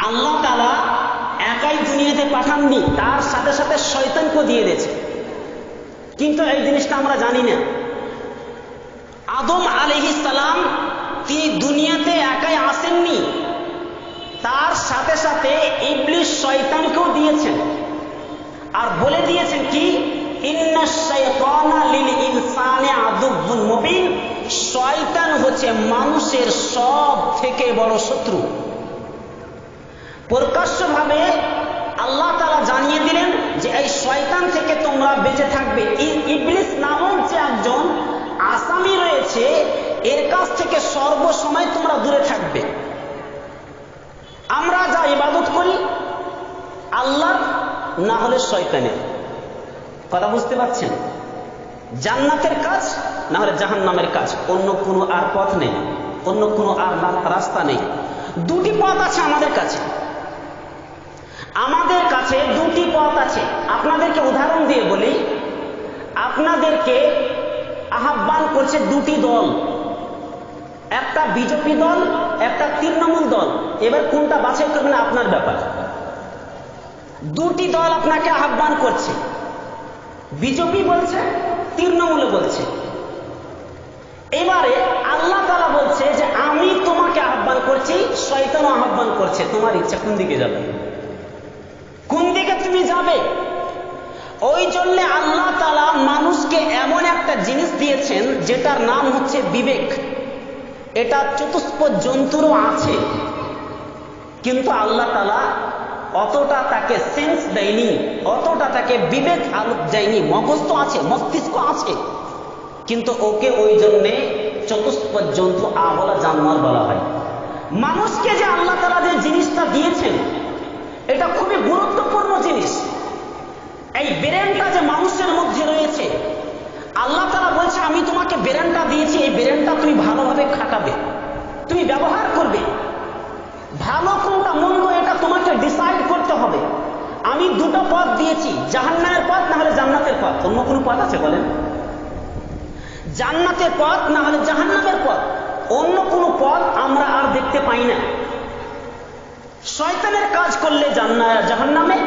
আল্লাহ তাআলা একাই দুনিয়াতে পাঠাননি, তার সাথে সাথে শয়তানকেও দিয়ে দিয়েছে। কিন্তু এই জিনিসটা আমরা জানি না। আদম আলাইহিস সালাম তিনি দুনিয়াতে একাই আসেননি, তার সাথে সাথে ইবলিস শয়তানকেও দিয়েছেন। আর বলে দিয়েছেন কি, ইন্নাশ শাইতানা লিল ইনসানি আদুউন মুবিন, শয়তান হচ্ছে মানুষের সব থেকে বড় শত্রু। প্রকাশ্যভাবে আল্লাহ তাআলা জানিয়ে দিলেন যে এই শয়তান থেকে তোমরা বেঁচে থাকবে। ইবলিস নামক যে একজন আসামি রয়েছে, এর কাছ থেকে সর্বসময় তোমরা দূরে থাকবে। আমরা যা ইবাদত করি আল্লাহর, না হলে শয়তানের। কথা বুঝতে পারছেন? জান্নাতের কাজ না হলে জাহান্নামের কাজ, অন্য কোনো আর পথ নেই, অন্য কোনো আর রাস্তা নেই। দুটি পথ আছে আমাদের কাছে, আমাদের কাছে দুটি পথ আছে। আপনাদেরকে উদাহরণ দিয়ে বলি, আপনাদেরকে আহ্বান করছে দুটি দল, একটা বিজেপি দল, একটা তৃণমূল দল। এবার কোনটা বাছাই করবেন আপনার ব্যাপার। দুটি দল আপনাকে আহ্বান করছে, বিজেপি বলছে, তৃণমূল বলছে। এবারে আল্লাহ তাআলা বলছে যে আমি তোমাকে আহ্বান করছি, শয়তানও আহ্বান করছে, তোমার ইচ্ছা কোন দিকে যাবে, কোন দিকে তুমি যাবে। ওই জন্য আল্লাহ তাআলা মানুষকে এমন একটা জিনিস দিয়েছেন যেটার নাম হচ্ছে বিবেক। এটা চতুষ্প জন্তুরও আছে, কিন্তু আল্লাহ তাআলা অতটা তাকে সেন্স দেয়নি, অতটা তাকে বিবেক আলোক দেয়নি। মগজ তো আছে, মস্তিষ্ক আছে, কিন্তু ওকে ওই জন্যে চতুষ্প জন্তু আবলা জানোয়ার বলা হয়। মানুষকে যে আল্লাহ তাআলা যে জিনিসটা দিয়েছেন, এটা খুবই গুরুত্বপূর্ণ জিনিস। এই ব্রেনটা যে মানুষের মধ্যে রয়েছে, আল্লাহ তাআলা বলছে আমি তোমাকে ব্রেনটা দিয়েছি, এই ব্রেনটা তুমি ভালোভাবে খাটাবে, তুমি ব্যবহার করবে। ভালো কোনটা মন্দ এটা তোমাকে ডিসাইড করতে হবে। আমি দুটো পথ দিয়েছি, জাহান্নামের পথ না হলে জান্নাতের পথ। অন্য কোনো পথ আছে বলেন? জান্নাতের পথ না হলে জাহান্নামের পথ, অন্য কোনো পথ আমরা আর দেখতে পাই না। শয়তানের কাজ করলে জাহান্নামে,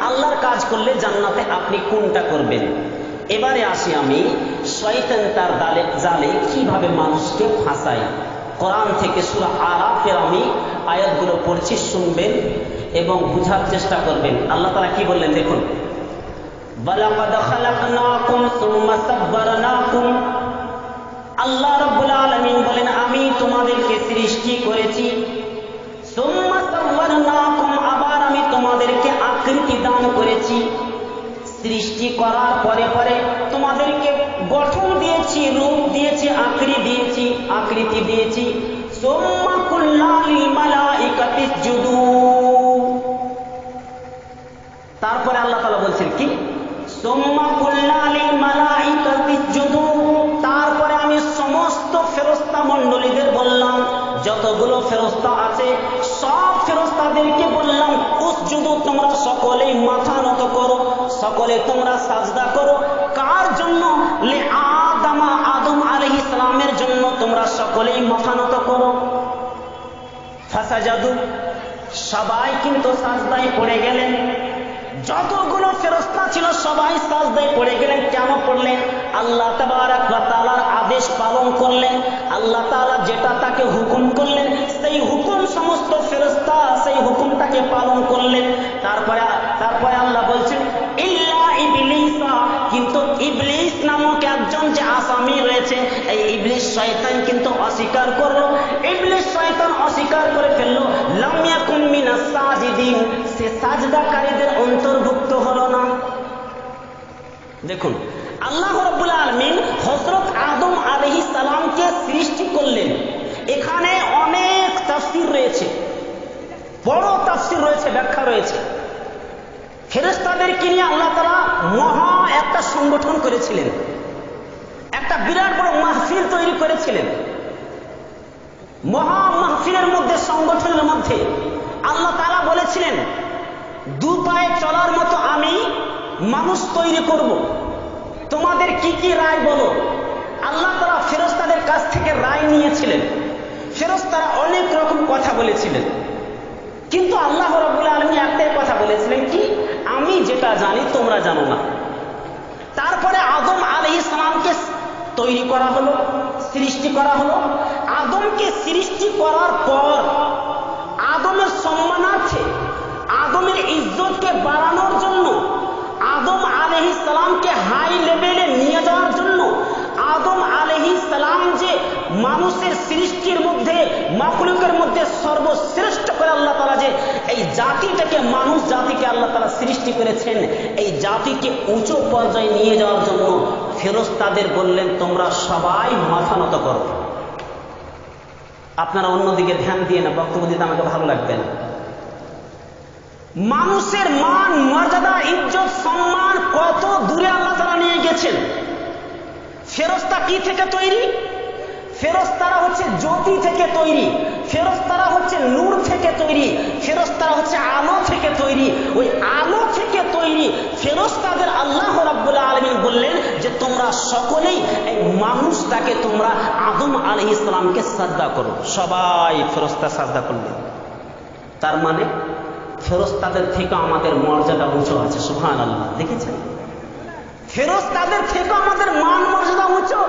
আল্লাহর কাজ করলে জান্নাতে। আপনি কোনটা করবেন? এবারে আসি আমি, শয়তান তার জালে কিভাবে মানুষকে ফাঁসায়। কোরআন থেকে সূরা আরাফের আমি আয়াতগুলো পড়ছি, শুনবেন এবং বুঝার চেষ্টা করবেন। আল্লাহ তাআলা কি বললেন দেখুন, ওয়ালাকাদ খালাকনাকুম সুম্মা সাব্বারনাকুম। আল্লাহ রাব্বুল আলামিন বলেন আমি তোমাদেরকে সৃষ্টি করেছি, সুম্মা সাব্বারনাকুম, আবার আমি তোমাদেরকে আকৃতি দান করেছি। সৃষ্টি করার পরে পরে তোমাদেরকে গঠন দিয়েছি, রূপ দিয়েছি, আকৃতি দিয়েছি। সুম্মা কুল্না লিল মালাইকাতি ইসজুদু। তারপরে আল্লাহ তাআলা বলছেন কি, সুম্মা কুল্না লিল মালাইকাতি ইসজুদু। তারপরে আমি সমস্ত ফেরেশতা মণ্ডলীদের বললাম, যতগুলো ফেরেশতা আছে সব ফেরেশতাদেরকে বললাম, উসজুদু, তোমরা সকলেই মাথা নত করো, সকলে তোমরা সাজদা করো। কার জন্য? লি আদম আলাইহিস সালামের জন্য তোমরা সকলেই মাথা নত করো। ফাসাজাদু, সবাই কিন্তু সাজদায় পড়ে গেলেন। যতগুলো ফেরেশতা ছিল সবাই সাজদায় পড়ে গেলেন। কেন পড়লেন? আল্লাহ তাবারক ওয়া তাআলার আদেশ পালন করলেন। আল্লাহ তাআলা যেটা তাকে হুকুম করলেন, সেই হুকুম সমস্ত ফেরেশতা সেই হুকুমটাকে পালন করলেন। তারপরে আল্লাহ বলছেন ইল্লা ইবলিসা, কিন্তু ইবলিস নামক একজন যে আসামি রয়েছে, এই ইবলিস শয়তান কিন্তু অস্বীকার করলো। ইবলিস শয়তান অস্বীকার করে ফেললো। লাম ইয়াকুম মিনাস সাজিদিন, সে সাজদাকারীদের অন্তর্ভুক্ত হলো না। দেখুন, আল্লাহ রাব্বুল আলামিন হযরত আদম আলাইহিস সালামকে সৃষ্টি করলেন। এখানে অনেক তাফসীর রয়েছে, বড় তাফসীর রয়েছে, ব্যাখ্যা রয়েছে। ফেরেশতাদেরকে নিয়ে আল্লাহ তাআলা মহা একটা সংগঠন করেছিলেন, একটা বিরাট বড় মাহফিল তৈরি করেছিলেন। মহা মাহফিলের মধ্যে, সংগঠনের মধ্যে আল্লাহ তাআলা বলেছিলেন দু পায়ে চলার মতো আমি মানুষ তৈরি করব, তোমাদের কি কি রায় বলো। আল্লাহ তাআলা ফেরেশতাদের কাছ থেকে রায় নিয়েছিলেন। ফেরেশতারা অনেক রকম কথা বলেছিলেন, কিন্তু আল্লাহ তোমরা জানো না। তারপরে আদম আলাইহিস সালামকে তৈরি করা হলো, সৃষ্টি করা হলো। আদমকে সৃষ্টি করার পর আদমের সম্মানার্থে, আদমের ইজ্জতকে বাড়ানোর জন্য, আদম আলাইহিস সালামকে হাই লেভেলে নিয়ে যাওয়ার জন্য, আদম আলাইহিস সালাম যে মানুষের সৃষ্টির মধ্যে, মাখলুকের মধ্যে সর্বশ্রেষ্ঠ করে আল্লাহ তাআলা যে এই জাতিটাকে, মানুষ জাতিকে আল্লাহ তাআলা সৃষ্টি করেছেন, এই জাতিকে উঁচু পর্যায়ে নিয়ে যাওয়ার জন্য ফেরেশতাদের বললেন, তোমরা সবাই মাথা নত করো। আপনারা অন্যদিকে ধ্যান দিয়ে না, বক্তব্য দিতে আমাকে ভালো লাগবে না। মানুষের মান, মর্যাদা, ইজ্জত, সম্মান কত দূরে আল্লাহ তাআলা নিয়ে গেছেন। ফেরেশতা কি থেকে তৈরি? ফেরেশতারা হচ্ছে জ্যোতি থেকে তৈরি, ফেরেশতারা হচ্ছে নূর থেকে তৈরি, ফেরেশতারা হচ্ছে আলো থেকে তৈরি। ওই আলো থেকে তৈরি ফেরেশতাদের আল্লাহ রাব্বুল আলামিন বললেন যে তোমরা সকলেই এই মানুষটাকে, তোমরা আদম আলাইহিস সালামকে সাজদা করো। সবাই ফেরেশতা সাজদা করলেন। তার মানে ফেরেশতাদের থেকে আমাদের মর্যাদা উঁচু আছে। সুবহানাল্লাহ। দেখেছেন, ফেরেশতাদের থেকে আমাদের মান মর্যাদা উঁচু।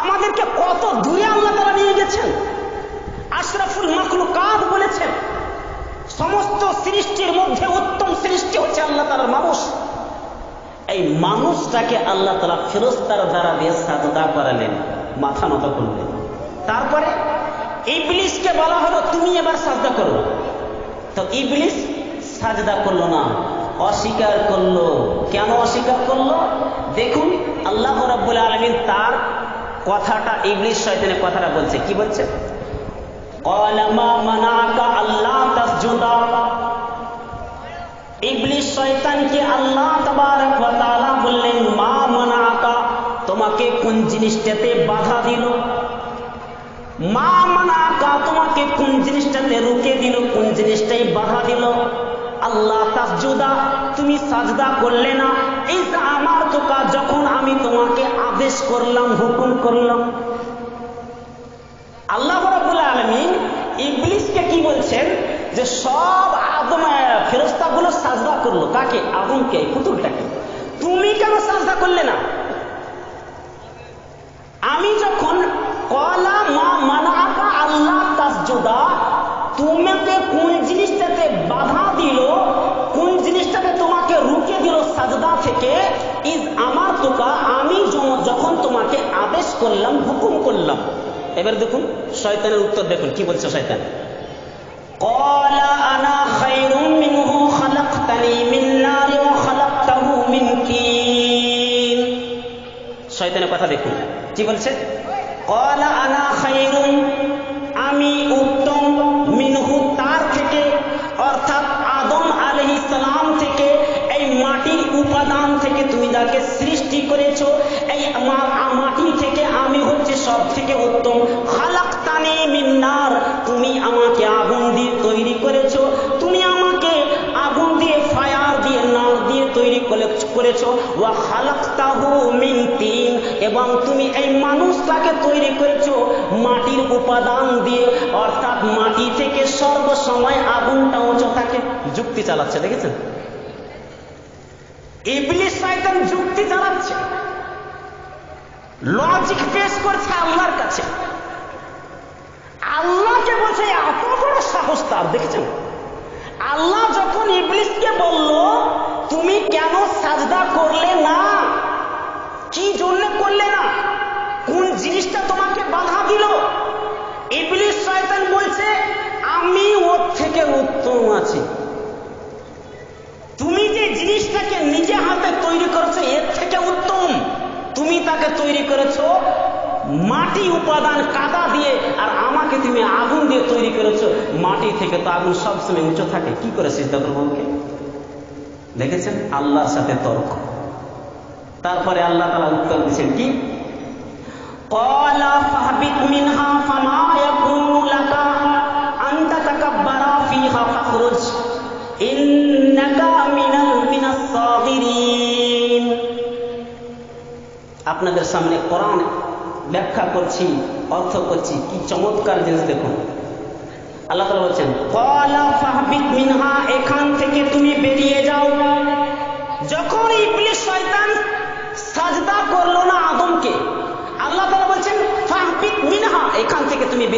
আমাদেরকে কত দূরে আল্লাহ তাআলা নিয়ে গেছেন। আশরাফুল মাখলুকাত বলেছেন, সমস্ত সৃষ্টির মধ্যে উত্তম সৃষ্টি হচ্ছে আল্লাহ তাআলার মানুষ। এই মানুষটাকে আল্লাহ তাআলা ফেরেশতার দ্বারা দিয়ে সাজদা করালেন, মাথা নত করলেন। তারপরে ইবলিসকে বলা হলো তুমি এবার সাজদা করো। তো ইবলিস সাজদা করলো না, অস্বীকার করলো। কেন অস্বীকার করলো? দেখুন, আল্লাহ রাব্বুল আলামিন তার কথাটা, ইবলিস শয়তানের কথাটা বলছে। কি বলছে? ক্বালা মা মানাআকা আল্লা তাসজুদা। ইবলিস শয়তানকে আল্লাহ তাবারক ওয়া তাআলা বললেন, মা মানাআকা, তোমাকে কোন জিনিসটাতে বাধা দিল? মা মানাআকা, তোমাকে কোন জিনিসটাতে রুকে দিল, কোন জিনিসটাই বাধা দিল? আল্লাহ তাসজুদা, তুমি সাজদা করলে না। এই যে আমার তোকা, যখন আমি তোমাকে আদেশ করলাম, হুকুম করলাম। আল্লাহ রাব্বুল আলামিন ইবলিসকে কি বলছেন? যে সব আদম ফেরেশতাগুলো সাজদা করলো। কাকে? আদমকে, পুতুলটাকে। তুমি কেন সাজদা করলে না? আমি যখন ক্বালা মা মানাআকা আল্লা তাসজুদা, তোমাকে কোন জিনিসটাতে বাধা দিল, কোন জিনিসটাতে তোমাকে রুকে দিল সাজদা থেকে? ইজ আমার তোকা, আমি যখন তোমাকে আদেশ করলাম, হুকুম করলাম। এবার দেখুন শয়তানের উত্তর, দেখুন কি বলছে শয়তান। ক্বালা আনা খায়রুম মিনহু খালাকতানি মিন নারি ওয়া খালাকতাহু মিন তিন। শয়তানের কথা দেখুন কি বলছে। ক্বালা আনা খায়রুম, আমি উত্তম, মিনহু, তার থেকে, অর্থাৎ আদম আলাইহিস সালাম থেকে, এই মাটির উপাদান থেকে তুমি যাকে সৃষ্টি করেছো, এই মাটি থেকে আমি হচ্ছে সব থেকে উত্তম। খালাকতানি মিন নার, তুমি আমাকে আগুন দিয়ে তৈরি করেছো, তুমি আমাকে আগুন দিয়ে, ফায়ার দিয়ে, নার দিয়ে তৈরি করেছো। ওয়া খালাকতাহু মিন তিন, এবং তুমি এই মানুষটাকে তৈরি করেছো মাটির উপাদান দিয়ে, অর্থাৎ মাটি থেকে সর্বসময় আগুনটা উঁচু থাকে। যুক্তি চালাচ্ছে, দেখেছেন? ইবলিস শয়তান যুক্তি চালাচ্ছে, লজিক পেশ করছে আল্লাহর কাছে। আল্লাহকে বলছে এত বড় সাহস তার, দেখেছেন? আল্লাহ যখন ইবলিসকে বলল তুমি কেন সাজদা করলে না, কি জন্য করলে না, কোন জিনিসটা তোমাকে বাধা দিল? ইবলিস শয়তান বলছে আমি ওর থেকে উত্তম আছি। তুমি যে জিনিসটাকে নিজে হাতে তৈরি করেছো এর থেকে উত্তম। তুমি তাকে তৈরি করেছো মাটি উপাদান, কাদা দিয়ে, আর আমাকে তুমি আগুন দিয়ে তৈরি করেছো। মাটি থেকে তো আগুন সবসময় উঁচু থাকে, কি করে সিজদা করবো ওকে? দেখেছেন আল্লাহর সাথে তর্ক। তারপরে আল্লাহ তাআলা উত্তর দিয়েছেন কি? ক্বালা ফাহবিত মিনহা ফামা ইয়াকুনু লাকা আন তাতাকাব্বারা ফিহা ফাখরুজ ইন্নাকা মিনাস সাগিরিন। আপনাদের সামনে কোরআন ব্যাখ্যা করছি, অর্থ করছি, কি চমৎকার জিনিস দেখুন। আল্লাহ তাআলা বলছেন ক্বালা ফাহবিত মিনহা, এখান থেকে তুমি বেরিয়ে যাও।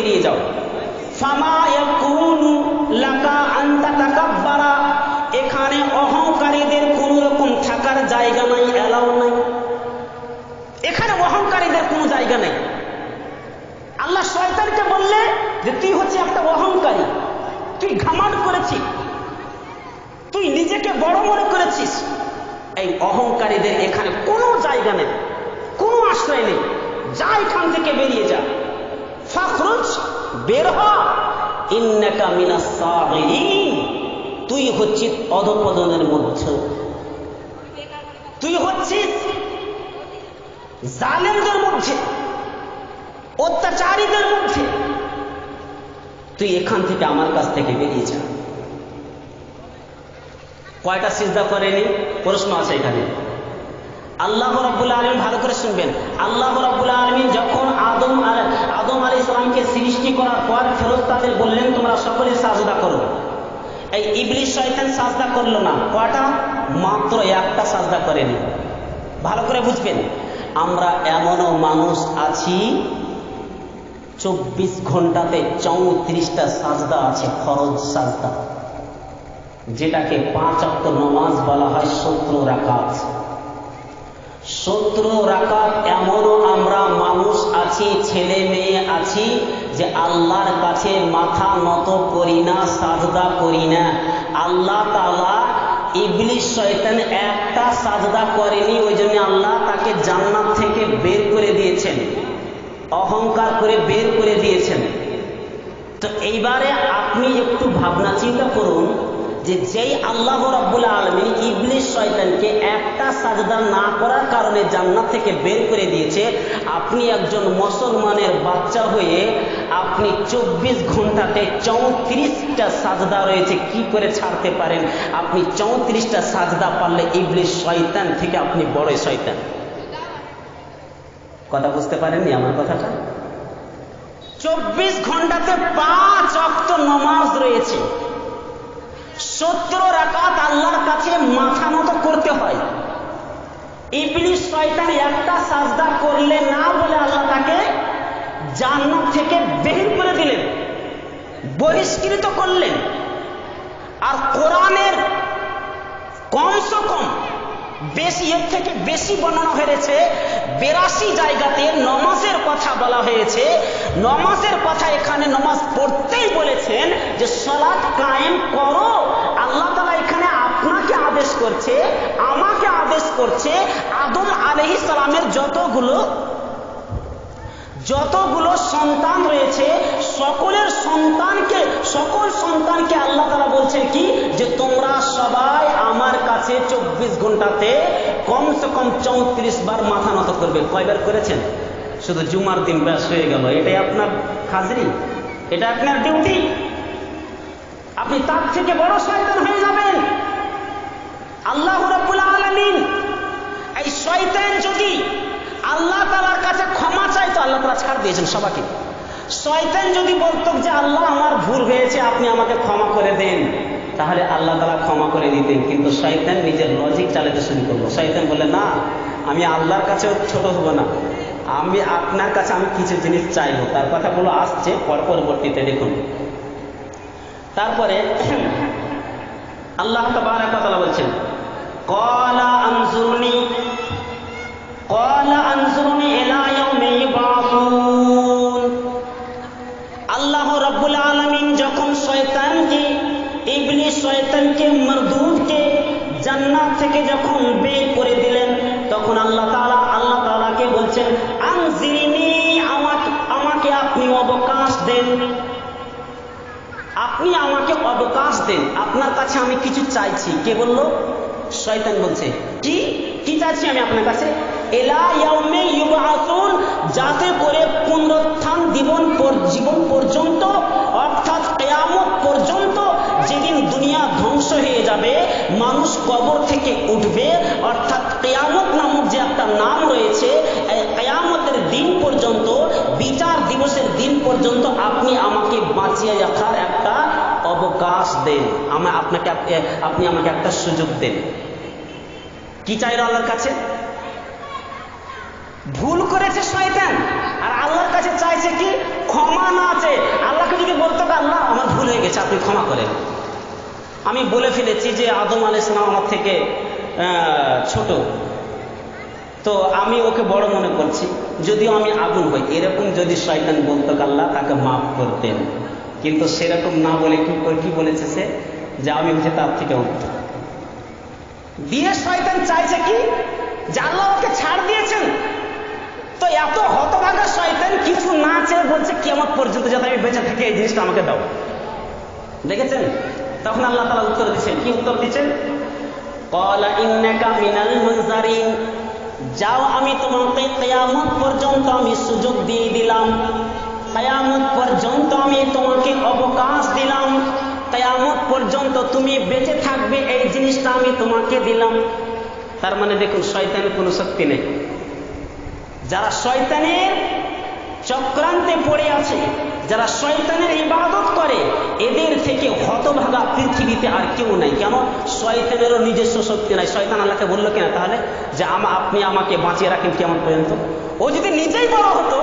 বেরিয়ে যাও। ফামা ইয়াকুনু লাকা আন তাতাকাব্বারা, এখানে অহংকারীদের কোন রকম থাকার জায়গা নাই, এলাও নাই। এখানে অহংকারীদের কোনো জায়গা নেই। আল্লাহ শয়তানকে বললে যে তুই হচ্ছে একটা অহংকারী, তুই ঘামাট করেছিস, তুই নিজেকে বড় মনে করেছিস। এই অহংকারীদের এখানে কোনো জায়গা নেই, কোনো আশ্রয় নেই। যা এখান থেকে বেরিয়ে যা। ফাখরুজ, বের হ। ইন্নাকা মিনাস সাগিরিন, তুই হচ্ছিস অধঃপতনের মধ্যে, তুই হচ্ছিস জালেমদের মধ্যে, অত্যাচারীদের মধ্যে। তুই এখান থেকে আমার কাছ থেকে বেরিয়ে যা। কয়টা সিজদা করেনি? প্রশ্ন আছে এখানে। আল্লাহ রাব্বুল আলামিন, ভালো করে শুনবেন, আল্লাহ রাব্বুল আলামিন যখন আদম আলাইহিস সালামকে সৃষ্টি করার পর ফেরেশতাদের বললেন তোমরা সকলে সাজদা করো। এই ইবলিস শয়তান সাজদা করলো না। কয়টা? মাত্র একটা সাজদা করেনি। ভালো করে বুঝবেন, আমরা এমনও মানুষ আছি 24 ঘন্টাতে 34টা সাজদা আছে, ফরজ সাজদা, যেটাকে 5 ওয়াক্ত নামাজ বলা হয় 70 রাকাত। 70 রাকাত এমনও আমরা মানুষ আছি, ছেলে মেয়ে আছি, যে আল্লাহর কাছে মাথা নত করি না, সাজদা করি না। আল্লাহ তাআলা ইবলিস শয়তান একটা সাজদা করেনি, ওই জন্য আল্লাহ তাকে জান্নাত থেকে বের করে দিয়েছেন, অহংকার করে বের করে দিয়েছেন। তো এইবারে আপনি একটু ভাবনা চিন্তা করুন যে যেই আল্লাহ রাব্বুল আলামিন ইবলিস শয়তানকে একটা সাজদা না করার কারণে জান্নাত থেকে বের করে দিয়েছে, আপনি একজন মুসলমানের বাচ্চা হয়ে আপনি 24 ঘন্টাতে 34টা সাজদা রয়েছে, কি করে ছাড়তে পারেন? আপনি 34টা সাজদা পারলে ইবলিস শয়তান থেকে আপনি বড় শয়তান। কথা বুঝতে পারেননি আমার কথাটা? 24 ঘন্টাতে 5 ওয়াক্ত নামাজ রয়েছে, 70 রাকাত আল্লাহর কাছে মাথা নত করতে হয়। ইবলিস শয়তান একটা সাজদা করলে না বলে আল্লাহ তাকে জান্নাত থেকে বের করে দিলেন, বহিষ্কৃত করলেন। আর কোরআনের কমসে কম বেশি, এর থেকে বেশি বর্ণনা হয়েছে 82 জায়গাতে নমাজের কথা বলা হয়েছে। নমাজের কথা এখানে নমাজ পড়তেই বলেছেন যে সালাত কায়েম করো। আল্লাহ তাআলা এখানে আপনাকে আদেশ করছে, আমাকে আদেশ করছে। আদম আলাইহিস সালামের যতগুলো সন্তান রয়েছে সকল সন্তানকে আল্লাহ তাআলা বলছেন কি, যে তোমরা সবাই আমার কাছে 24 ঘন্টাতে কমসে কম 34 বার মাথা নত করবে। কয়বার করেছেন? শুধু জুমার দিন ব্যাস হয়ে গেল। এটাই আপনার হাজরি, এটা আপনার ডিউটি। আপনি তার থেকে বড় শয়তান হয়ে যাবেন। আল্লাহ রাব্বুল আলামিন এই শয়তান যদি আল্লাহ তাআলার কাছে ক্ষমা চাইতো, আল্লাহ তাআলা ছাড় দিয়েছেন সবাইকে। শয়তান যদি বলতো যে আল্লাহ আমার ভুল হয়েছে, আপনি আমাকে ক্ষমা করে দেন, তাহলে আল্লাহ তাআলা ক্ষমা করে দিতেন। কিন্তু শয়তান নিজের লজিক চালাতে শুরু করলো। শয়তান বলে, না, আমি আল্লাহর কাছেও ছোট হব না, আমি আপনার কাছে আমি কিছু জিনিস চাইবো। তার কথাগুলো আসছে পরবর্তীতে, দেখুন। তারপরে আল্লাহ তাবারক ওয়া তাআলা বলছেন, ক্বালা আনজুরনি ইলা ইয়াউমি ইউবাসুন। আল্লাহ রাব্বুল আলামিন যখন ইবলিস শয়তানকে মারদুদকে জান্নাত থেকে যখন বের করে দিলেন, তখন আল্লাহ তাআলাকে বলছেন, আনজিরনি, আমাকে আপনি অবকাশ দেন, আপনি আমাকে অবকাশ দেন, আপনার কাছে আমি কিছু চাইছি। কে বলল? শয়তান বলছে। কি চাইছি আমি আপনার কাছে? ইলা ইয়াউমি ইউবাসুন, যাতে করে পুনরুত্থান জীবন পর্যন্ত, অর্থাৎ কিয়ামত পর্যন্ত, যেদিন দুনিয়া ধ্বংস হয়ে যাবে, মানুষ কবর থেকে উঠবে, অর্থাৎ কিয়ামত নামক যে একটা নাম রয়েছে, এই কিয়ামতের দিন পর্যন্ত, বিচার দিবসের দিন পর্যন্ত আপনি আমাকে বাঁচিয়ে রাখার একটা অবকাশ দেন, আপনি আমাকে একটা সুযোগ দেন। কি চাইল আল্লাহর কাছে? ভুল করেছে শয়তান, আর আল্লাহর কাছে চাইছে কি? ক্ষমা না আছে, আল্লাহকে যদি বলতো আল্লাহ আমার ভুল হয়ে গেছে আপনি ক্ষমা করেন, আমি বলে ফেলেছি যে আদম আলাইহিস সালাম আমার থেকে ছোট, তো আমি ওকে বড় মনে করছি, যদিও আমি আগুন হই, এরকম যদি শয়তান বলতো আল্লাহ তাকে মাফ করতেন। কিন্তু সেরকম না বলে কি বলেছে সে, যে আমি হচ্ছে তার থেকে উঠত দিয়ে শয়তান চাইছে কি, যে আল্লাহ ওকে ছাড় দিয়েছেন, তো এত হতভাগা শয়তান কিছু না চেয়ে বলছে কিয়ামত পর্যন্ত যাতে আমি বেঁচে থাকি এই জিনিসটা আমাকে দাও। দেখেছেন? তখন আল্লাহ তাআলা উত্তর দিচ্ছেন, কি উত্তর দিচ্ছেন? ক্বালা ইন্নাকা মিনাল মুনজারিন, যাও আমি তোমাকে কিয়ামত পর্যন্ত আমি সুযোগ দিয়ে দিলাম, কিয়ামত পর্যন্ত আমি তোমাকে অবকাশ দিলাম, কিয়ামত পর্যন্ত তুমি বেঁচে থাকবে এই জিনিসটা আমি তোমাকে দিলাম। তার মানে দেখুন শয়তানের কোনো শক্তি নেই। যারা শয়তানের চক্রান্তে পড়ে আছে, যারা শয়তানের ইবাদত করে, এদের থেকে হতভাগা পৃথিবীতে আর কেউ নাই। কেন? শয়তানেরও নিজস্ব শক্তি নাই। শয়তান আল্লাহকে বললো কিনা তাহলে যে আপনি আমাকে বাঁচিয়ে রাখেন কেমন পর্যন্ত? ও যদি নিজেই বড় হতো,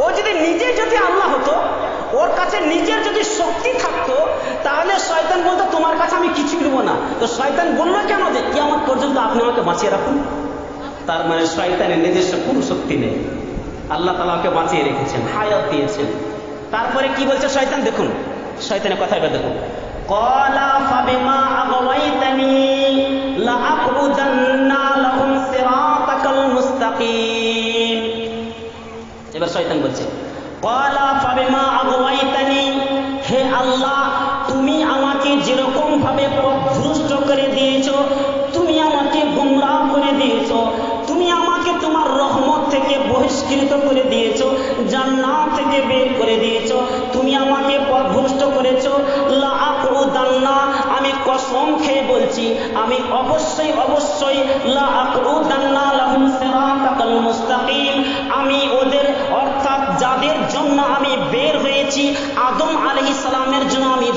ও যদি নিজে যদি আল্লাহ হতো, ওর কাছে নিজের যদি শক্তি থাকতো, তাহলে শয়তান বলতো তোমার কাছে আমি কিছুই দেবো না। তো শয়তান বললো কেন যে কিয়ামত পর্যন্ত আপনি আমাকে বাঁচিয়ে রাখুন? তার মানে শয়তানের নিজস্ব কোনো শক্তি নেই, আল্লাহ তাআলাকে বাঁচিয়ে রেখেছেন, হায়াত দিয়েছেন। তারপরে কি বলছে শয়তান, দেখুন শয়তানের কথাটা দেখুন, ক্বালা ফাবিমা আগওয়াইতানি লাআকউদান্না লাহুম সিরাতাকাল মুস্তাকিম। এবার শয়তান বলছে, ক্বালা ফাবিমা আগওয়াইতানি, হে আল্লাহ তুমি আমাকে যেরকম ভাবে পথভ্রষ্ট করে দিয়েছো, তুমি আমাকে গুমরাহ করে দিয়েছো, তুমি আমাকে তোমার রহমত থেকে বহিষ্কৃত করে দিয়েছো, জান্নাত থেকে বের করে দিয়েছো, তুমি আমাকে পথভ্রষ্ট করেছো, লাআকউদান্না, আমি কসম খেয়ে বলছি আমি অবশ্যই লাআকউদান্না লাহুম সিরাতাকাল মুস্তাকিম, আমি ওদের অর্থাৎ যাদের জন্য আমি বের হয়েছি, আদম আলাইহিস সালামের জন্য আমি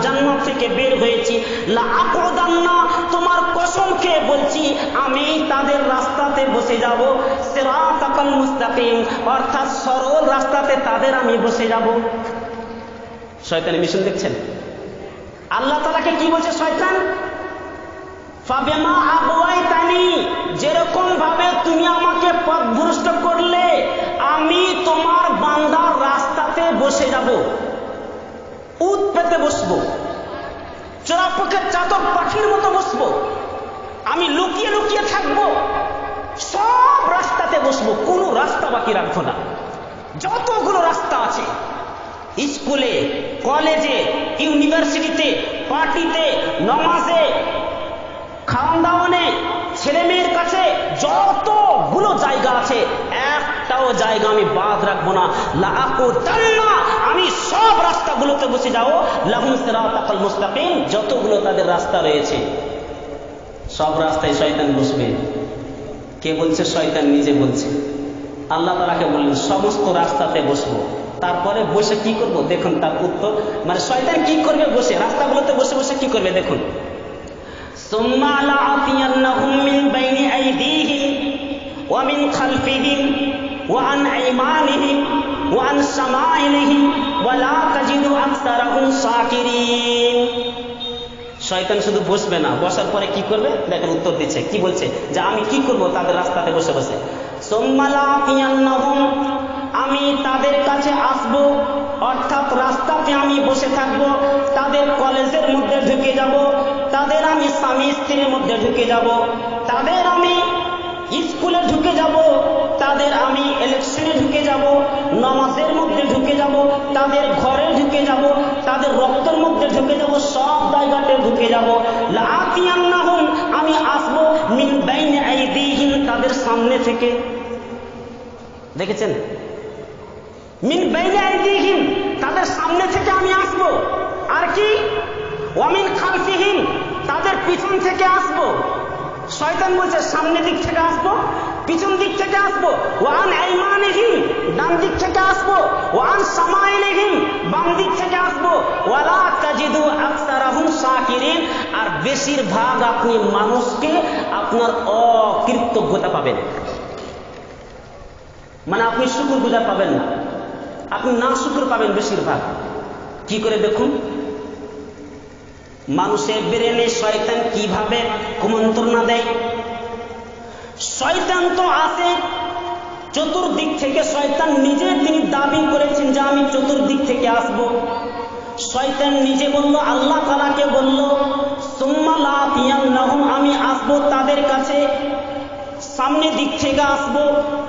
জান্নাত থেকে বের হয়েছি, লাআকউদান্না তোমার কসম খেয়ে বলছি আমি তাদের রাস্তাতে বসে যাব, সিরাতাকাল মুস্তাকিম অর্থাৎ সরল রাস্তাতে তাদের আমি বসে যাব। শয়তানের মিশন দেখছেন? আল্লাহ তাআলাকে কি বলছে শয়তান? ফাবিমা আগওয়াইতানি, যেরকম ভাবে তুমি আমাকে পথভ্রষ্ট করলে আমি তোমার বান্দার রাস্তাতে বসে যাব, উট পেতে বসবো, চোরাপোকের চাতক পাখির মতো বসবো, আমি লুকিয়ে লুকিয়ে থাকবো, সব রাস্তাতে বসবো, কোনো রাস্তা বাকি রাখবো না। যতগুলো রাস্তা আছে, স্কুলে, কলেজে, ইউনিভার্সিটিতে, পার্টিতে, নামাজে, খাওয়ান-দাওয়ানে, ছেলে মেয়ের কাছে যতগুলো জায়গা আছে একটাও জায়গা আমি বাদ রাখবো না। লাআকুতান্না, আমি সব রাস্তাগুলোতে বসে যাও, লাহুম সিরাতাকাল মুস্তাকিম, যতগুলো তাদের রাস্তা রয়েছে সব রাস্তায় শয়তান বসবে। কে বলছে? শয়তান নিজে বলছে। আল্লাহ তাআলাকে বললেন সমস্ত রাস্তাতে বসবো। তারপরে বসে কি করব? দেখুন তার উত্তর, মানে শয়তান কি করবে বসে, রাস্তাগুলোতে বসে বসে কি করবে দেখুন। সুম্মা লাআতিয়ান্নাহুম মিন বাইনি আইদিহিম ওয়া মিন খালফিহিম ওয়া আন আইমানিহিম ওয়া আন শামাইলিহিম ওয়া লা তাজিদু আকসারাহুম শাকিরিন। শয়তান শুধু বসবে না, বসার পরে কি করবে দেখেন উত্তর দিচ্ছে, কি বলছে যে আমি কি করব তাদের রাস্তাতে বসে বসে। সুম্মা লাআতিয়ান্নাহুম, আমি তাদের কাছে আসব, অর্থাৎ রাস্তাতে আমি বসে থাকব, তাদের কলেজের মধ্যে ঢুকে যাব, তাদের আমি স্বামী স্ত্রীর মধ্যে ঢুকে যাব, তাদের আমি স্কুলে ঢুকে যাব, তাদের আমি ইলেকশনে ঢুকে যাব, নামাজের মধ্যে ঢুকে যাব, তাদের ঘরে ঢুকে যাব, তাদের রক্তের মধ্যে ঢুকে যাব, সব জায়গাতে ঢুকে যাব। লাআতিয়ান্নাহুম, আমি আসব, মিন বাইনি আইদিহিম, তাদের সামনে থেকে। দেখেছেন? মিন বাইনি আইদিহিম, তাদের সামনে থেকে আমি আসব। আর কি? ওয়া মিন খালফিহিম, তাদের পিছন থেকে আসব। শয়তান বলছে সামনে দিক থেকে আসবো, পিছন দিক থেকে আসবো। ওয়া আন আইমানিহিম, ডান দিক থেকে আসবো। ওয়া আন শামাইলিহিম, বাম দিক থেকে আসবো। ওয়া লা তাজিদু আকসারাহুম শাকিরিন, আর বেশিরভাগ আপনি মানুষকে আপনার অকৃতজ্ঞতা পাবেন, মানে আপনি শুকরগুজার পাবেন না। আপনি না শুকর পাবেন বেশিরভাগ। কি করে দেখুন, মানুষের ব্রেনে শয়তান কিভাবে কুমন্ত্রণা দেয়। শয়তান তো আসে চতুর্দিক থেকে, শয়তান নিজে তিনি দাবি করেছেন যে আমি চতুর্দিক থেকে আসব। শয়তান নিজে বলল, আল্লাহ তাআলাকে বলল, সুম্মা লাআতিয়ান্নাহুম, আমি আসবো তাদের কাছে, সামনে দিক থেকে আসবো,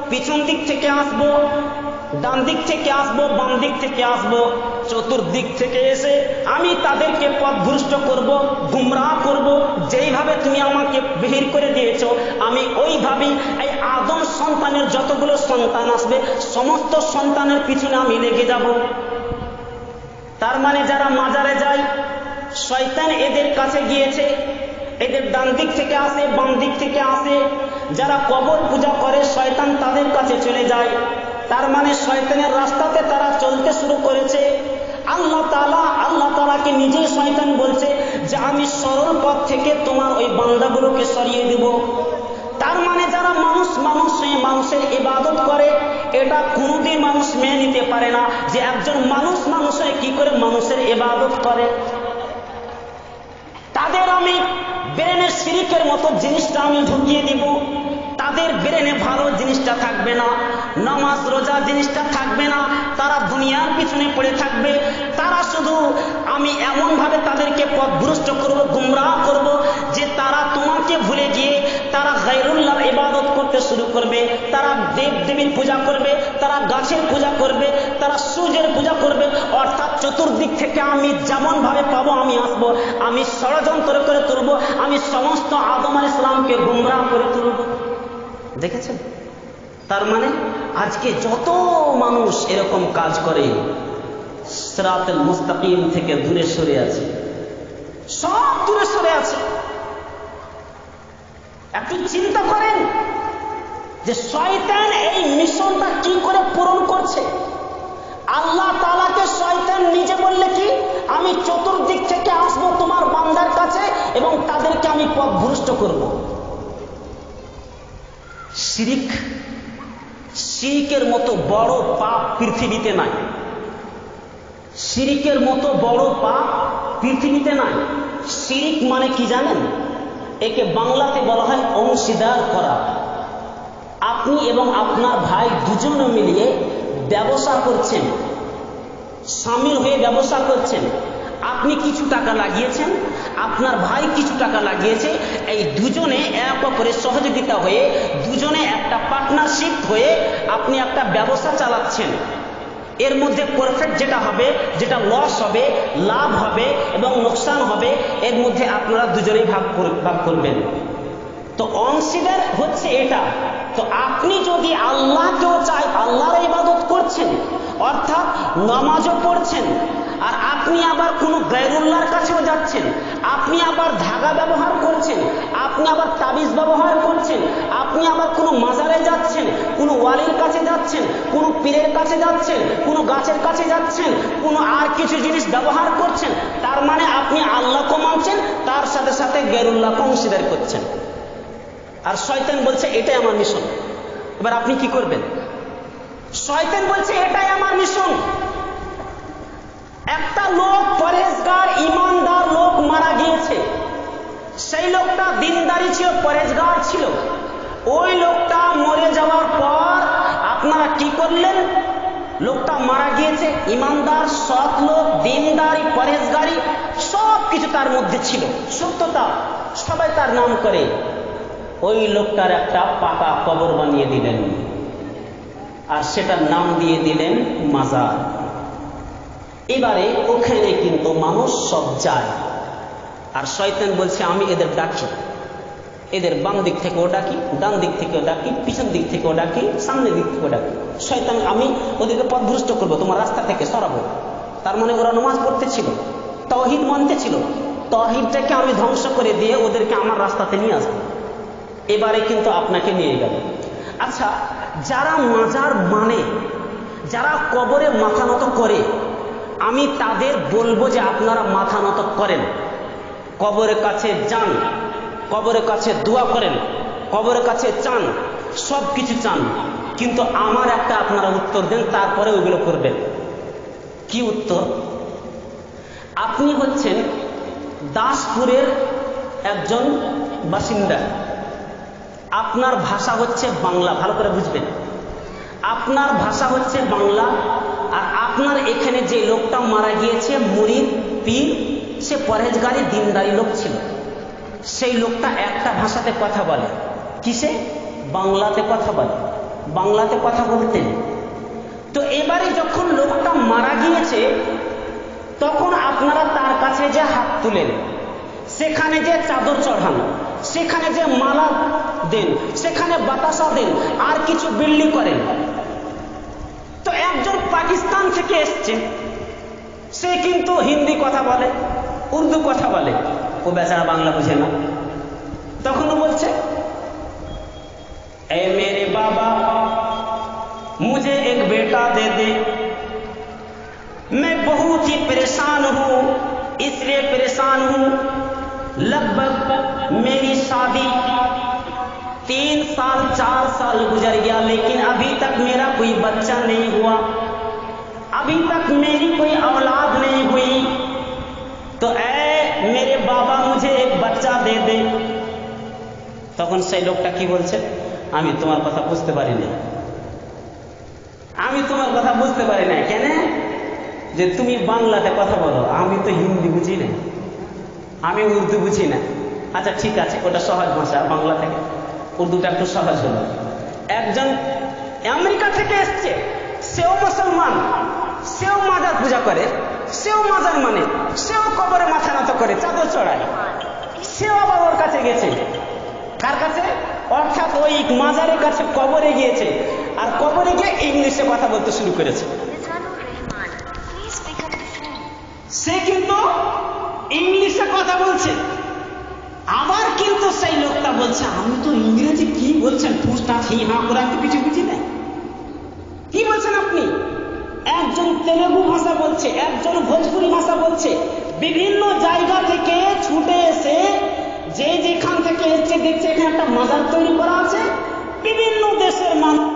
পিছন দিক থেকে আসবো, ডান দিক থেকে আসবো, বাম দিক থেকে আসবো, চতুর্দিক থেকে এসে আমি তাদেরকে পথভ্রষ্ট করব, গুমরাহ করব। যেইভাবে তুমি আমাকে বের করে দিয়েছ আমি ওইভাবেই এই আদম সন্তানের যতগুলো সন্তান আসবে সমস্ত সন্তানের পিছনে আমি লেগে যাব। তার মানে যারা মাজারে যায় শয়তান এদের কাছে গিয়েছে, এদের ডান দিক থেকে আসে, বাম দিক থেকে আসে। যারা কবর পূজা করে শয়তান তাদের কাছে চলে যায়। তার মানে শয়তানের রাস্তাতে তারা চলতে শুরু করেছে। আল্লাহ তাআলাকে নিজেই শয়তান বলছে যে আমি সরল পথ থেকে তোমার ওই বান্দাগুলোকে সরিয়ে দেব। তার মানে যারা মানুষ হয়ে মানুষের ইবাদত করে, এটা কোনোদিন মানুষ মেনে নিতে পারে না যে একজন মানুষ হয়ে কি করে মানুষের ইবাদত করে। তাদের আমি ব্রেনে শিরিকের মতো জিনিসটা আমি ঢুকিয়ে দিব। তাদের ব্রেনে ভালো জিনিসটা থাকবে না, নামাজ রোজা জিনিসটা থাকবে না। তারা দুনিয়ার পিছনে পড়ে থাকবে। তারা শুধু আমি এমনভাবে তাদেরকে পথভ্রষ্ট করব, গুমরাহ করব যে তারা তোমাকে ভুলে গিয়ে তারা গায়রুল্লাহর ইবাদত করতে শুরু করবে। তারা দেব দেবীর পূজা করবে, তারা গাছের পূজা করবে, তারা সূর্যের পূজা করবে। অর্থাৎ চতুর্দিক থেকে আমি যেমনভাবে পাবো আমি আসবো, আমি ষড়যন্ত্র করে তুলব, আমি সমস্ত আদম আলাইহিস সালামকে গুমরাহ করে তুলব। দেখেছেন? তার মানে আজকে যত মানুষ এরকম কাজ করে সিরাতুল মুস্তাকিম থেকে দূরে সরে আছে, সব দূরে সরে আছে। একটু চিন্তা করেন যে শয়তান এই মিশনটা কি করে পূরণ করছে। আল্লাহ তাআলাকে শয়তান নিজে বললে কি আমি চতুর্দিক থেকে আসবো তোমার বান্দার কাছে এবং তাদেরকে আমি পথভ্রষ্ট করব। শিরিকের মতো বড় পাপ পৃথিবীতে নাই। শিরিকের মতো বড় পাপ পৃথিবীতে নাই। শিরিক মানে কি জানেন? একে বাংলাতে বলা হয় অংশীদার করা। আপনি এবং আপনার ভাই দুজনে মিলিয়ে ব্যবসা করছেন, শামিল হয়ে ব্যবসা করছেন। আপনি কিছু টাকা লাগিয়েছেন, আপনার ভাই কিছু টাকা লাগিয়েছে। এই দুজনে এক অপরের সহযোগিতা হয়ে দুজনে একটা পার্টনারশিপ হয়ে আপনি একটা ব্যবসা চালাচ্ছেন। এর মধ্যে প্রফিট যেটা হবে, যেটা লস হবে, লাভ হবে এবং লোকসান হবে, এর মধ্যে আপনারা দুজনেই ভাগ করবেন। তো অংশীদার হচ্ছে এটা। তো আপনি যদি আল্লাহকেও চাই, আল্লাহর ইবাদত করছেন, অর্থাৎ নামাজও পড়ছেন, আর আপনি আবার কোনো গায়রুল্লাহর কাছেও যাচ্ছেন, আপনি আবার ধাগা ব্যবহার করছেন, আপনি আবার তাবিজ ব্যবহার করছেন, আপনি আবার কোনো মাজারে যাচ্ছেন, কোনো ওয়ালির কাছে যাচ্ছেন, কোনো পীরের কাছে যাচ্ছেন, কোনো গাছের কাছে যাচ্ছেন, কোনো আর কিছু জিনিস ব্যবহার করছেন, তার মানে আপনি আল্লাহকে মানছেন, তার সাথে সাথে গায়রুল্লাহকে অংশীদার করছেন। আর শয়তান বলছে এটাই আমার মিশন। এবার আপনি কি করবেন? শয়তান বলছে এটাই আমার মিশন। একটা লোক পরেজগার ইমানদার লোক মারা গিয়েছে। সেই লোকটা দিনদারি ছিল, পরেজগার ছিল। ওই লোকটা মরে যাওয়ার পর আপনারা কি করলেন? লোকটা মারা গিয়েছে, ইমানদার, সৎ লোক, দিনদারি, পরেজগারি সব কিছু তার মধ্যে ছিল, সত্যতা, সবাই তার নাম করে। ওই লোকটার একটা পাকা কবর বানিয়ে দিলেন, আর সেটার নাম দিয়ে দিলেন মাজার। এবারে ওখানে কিন্তু মানুষ সব যায়, আর শয়তান বলছে আমি এদের ডাকি, এদের বাম দিক থেকেও ডাকি, ডান দিক থেকেও ডাকি, পিছন দিক থেকেও ডাকি, সামনের দিক থেকেও ডাকি। শয়তান আমি ওদেরকে পথভ্রষ্ট করবো, তোমার রাস্তা থেকে সরাবো। তার মানে ওরা নামাজ পড়তে ছিল, তাওহীদ মানতে ছিল, তাওহীদটাকে আমি ধ্বংস করে দিয়ে ওদেরকে আমার রাস্তাতে নিয়ে আসবো। এবারে কিন্তু আপনাকে নিয়ে গেল। আচ্ছা, যারা মাজার মানে, যারা কবরে মাথা নত করে, আমি তাদের বলবো যে আপনারা মাথা নত করেন, কবরের কাছে যান, কবরের কাছে দোয়া করেন, কবরের কাছে চান, সব কিছু চান, কিন্তু আমার একটা আপনারা উত্তর দেন, তারপরে ওগুলো করবেন। কি উত্তর? আপনি হচ্ছেন দাসপুরের একজন বাসিন্দা, আপনার ভাষা হচ্ছে বাংলা, ভালো করে বুঝবেন, আপনার ভাষা হচ্ছে বাংলা। আর আপনার এখানে যে লোকটা মারা গিয়েছে মুরিদ পীর, সে পরহেজগারি দিনদারি লোক ছিল। সেই লোকটা একটা ভাষাতে কথা বলে, কিসে? বাংলাতে কথা বলে, বাংলাতে কথা বলতেন। তো এবারে যখন লোকটা মারা গিয়েছে, তখন আপনারা তার কাছে যে হাত তুলেন, সেখানে যে চাদর চড়ান, সেখানে যে মালা দেন, সেখানে বাতাসা দেন, আর কিছু বিল্লি করেন। তো একজন পাকিস্তান থেকে এসছে, সে কিন্তু হিন্দি কথা বলে, উর্দু কথা বলে, ও বেচারা বাংলা বুঝে না। তখন ও বলছে, এ মেরে বাবা मुझे एक बेटा दे दे, मैं बहुत ही परेशान हूं, इसलिए परेशान हूं, लगभग मेरी शादी 3 साल 4 साल गुजर गया, लेकिन अभी तक मेरा कोई बच्चा नहीं हुआ, अभी तक मेरी कोई औलाद नहीं हुई, तो ऐ मेरे बाबा मुझे एक बच्चा दे दे। তখন সেই লোকটা কি বলছে, আমি তোমার কথা বুঝতে পারি না, আমি তোমার কথা বুঝতে পারি না। কেন? যে তুমি বাংলাতে কথা বলো, আমি তো হিন্দি বুঝি না, আমি উর্দু বুঝি না। আচ্ছা ঠিক আছে, ওটা সহজ ভাষা, বাংলা থেকে উর্দুটা একটু সহজ হলো। একজন আমেরিকা থেকে এসছে, সেও মুসলমান, সেও মাজার পূজা করে, সেও মাজার মানে, সেও কবরে মাথা নত করে, চাদর চড়ায়, সেও আবার ওর কাছে গেছে। কার কাছে? অর্থাৎ ওই মাজারের কাছে কবরে গিয়েছে, আর কবরে গিয়ে ইংলিশে কথা বলতে শুরু করেছে। সে কিন্তু ইংলিশে কথা বলছে, আবার কিন্তু সেই লোকটা বলছে, আমি তো ইংরেজি কি বলছেন, পুষ্টা হি হা করে আমি কিছু বুঝি না। কি বলছেন আপনি? একজন তেলেগু ভাষা বলছে, একজন ভোজপুরি ভাষা বলছে, বিভিন্ন জায়গা থেকে ছুটে এসে, যে যেখান থেকে এসছে দেখছে এখানে একটা মাজার তৈরি করা আছে, বিভিন্ন দেশের মানুষ।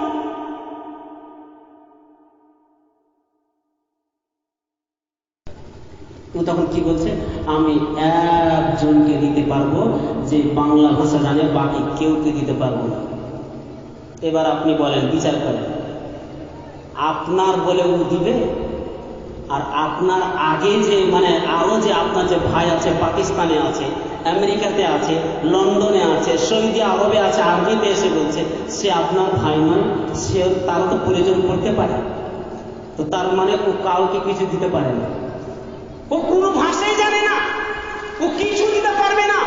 ও তখন কি বলছে, আমি একজনকে দিতে পারবো যে বাংলা ভাষা জানে, বাকি কেউকে দিতে পারবো না। এবার আপনি বলেন, বিচার করেন, আপনার বলে ও দিবে? আর আপনার আগে যে আরো যে আপনার যে ভাই আছে, পাকিস্তানে আছে, আমেরিকাতে আছে, লন্ডনে আছে, সৌদি আরবে আছে, আরবিতে এসে বলছে, সে আপনার ভাই নয়, সে তারও তো প্রয়োজন করতে পারে। তো তার মানে ও কাউকে কিছু দিতে পারে না, ও কোনো ভাষাই জানে না, ও কিছু দিতে পারবে না।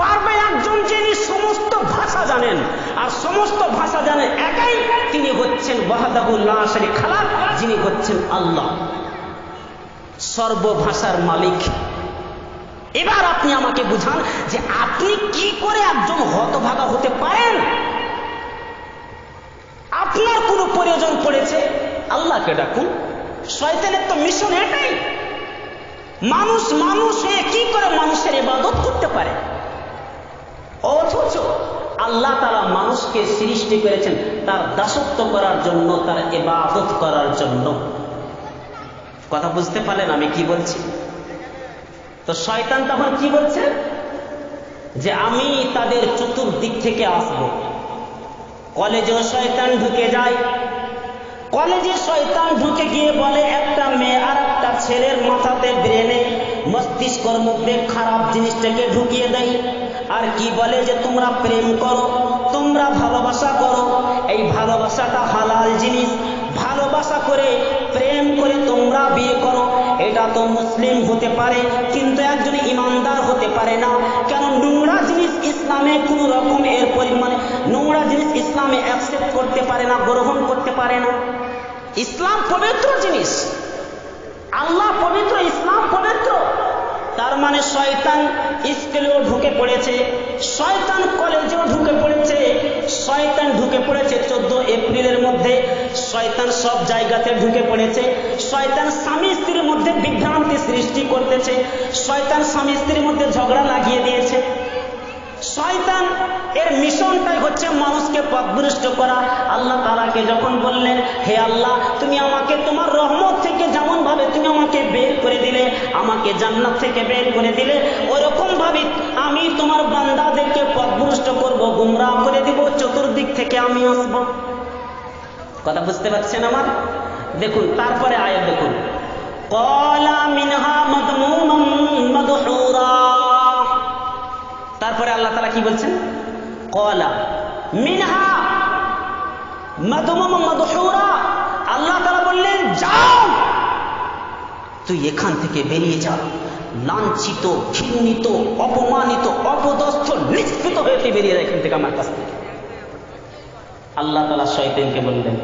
পারবে একজন যিনি সমস্ত ভাষা জানেন, আর সমস্ত ভাষা জানেন একাই, তিনি হচ্ছেন ওয়াহদাহু লা শারীকা লাহ, যিনি হচ্ছেন আল্লাহ, সর্বভাষার মালিক। এবার আপনি আমাকে বুঝান যে আপনি কি করে একজন হতভাগা হতে পারেন? আপনার কোনো প্রয়োজন পড়েছে, আল্লাহকে ডাকুন। শয়তানের তো মিশন এটাই। মানুষ হয়ে কি করে মানুষের ইবাদত করতে পারে? অথচ আল্লাহ তাআলা মানুষকে সৃষ্টি করেছেন তার দাসত্ব করার জন্য, তার ইবাদত করার জন্য। কথা বুঝতে পারলেন আমি কি বলছি? তো শয়তান তখন কি বলছে, যে আমি তাদের চতুর্দিক থেকে আসব। কলেজেও শয়তান ঢুকে যায়, কলেজে শয়তান ঢুকে গিয়ে বলে, একটা মেয়ে আর একটা ছেলের মাথাতে, ব্রেনে, মস্তিষ্কের মধ্যে খারাপ জিনিসটাকে ঢুকিয়ে দেয়। আর কি বলে যে তোমরা প্রেম করো, তোমরা ভালোবাসা করো, এই ভালোবাসাটা হালাল জিনিস, ভালোবাসা করে প্রেম করে তোমরা বিয়ে করো। এটা তো মুসলিম হতে পারে, কিন্তু একজন ইমানদার হতে পারে না। কেন? নোংরা জিনিস ইসলামে কোন রকম এর পরিমাণে নোংরা জিনিস ইসলামে অ্যাকসেপ্ট করতে পারে না, গ্রহণ করতে পারে না। ইসলাম পবিত্র জিনিস, আল্লাহ পবিত্র, ইসলাম পবিত্র। তার মানে শয়তান স্কুলেও ঢুকে পড়েছে, শয়তান কলেজেও ঢুকে পড়েছে, শয়তান ঢুকে পড়েছে 14 এপ্রিলের মধ্যে, শয়তান সব জায়গাতে ঢুকে পড়েছে। শয়তান স্বামী স্ত্রীর মধ্যে বিভ্রান্তি সৃষ্টি করতেছে, শয়তান স্বামী স্ত্রীর মধ্যে ঝগড়া লাগিয়ে দিয়েছে, শয়তান এর মিশনটাই হচ্ছে মানুষকে পথভ্রষ্ট করা। আল্লাহ তাআলাকে যখন বললেন, হে আল্লাহ, তুমি আমাকে তোমার রহমত থেকে যেমন ভাবে তুমি আমাকে বের করে দিলে, আমাকে জান্নাত থেকে বের করে দিলে, ওরকম ভাবে আমি তোমার বান্দাদেরকে পথভ্রষ্ট করব, গুমরাহ করে দিব, চতুর্দিক থেকে আমি আসব। কথা বুঝতে পারছেন আমার? দেখুন তারপরে আয়াত দেখুন, ক্বালা মিনহা মাদমুমান মাদহুরা। তারপরে আল্লাহ তাআলা কি বলছেন? ক্বালা মিনহা মাদমুমান মাদহুরা। আল্লাহ তাআলা বললেন, যাও, তুই এখান থেকে বেরিয়ে যা, লাঞ্ছিত, ঘৃণিত, অপমানিত, অপদস্থ, নিষ্কৃত হয়ে তুই বেরিয়ে যা এখান থেকে আমার কাছ থেকে। আল্লাহ তাআলা শয়তানকে বললেন,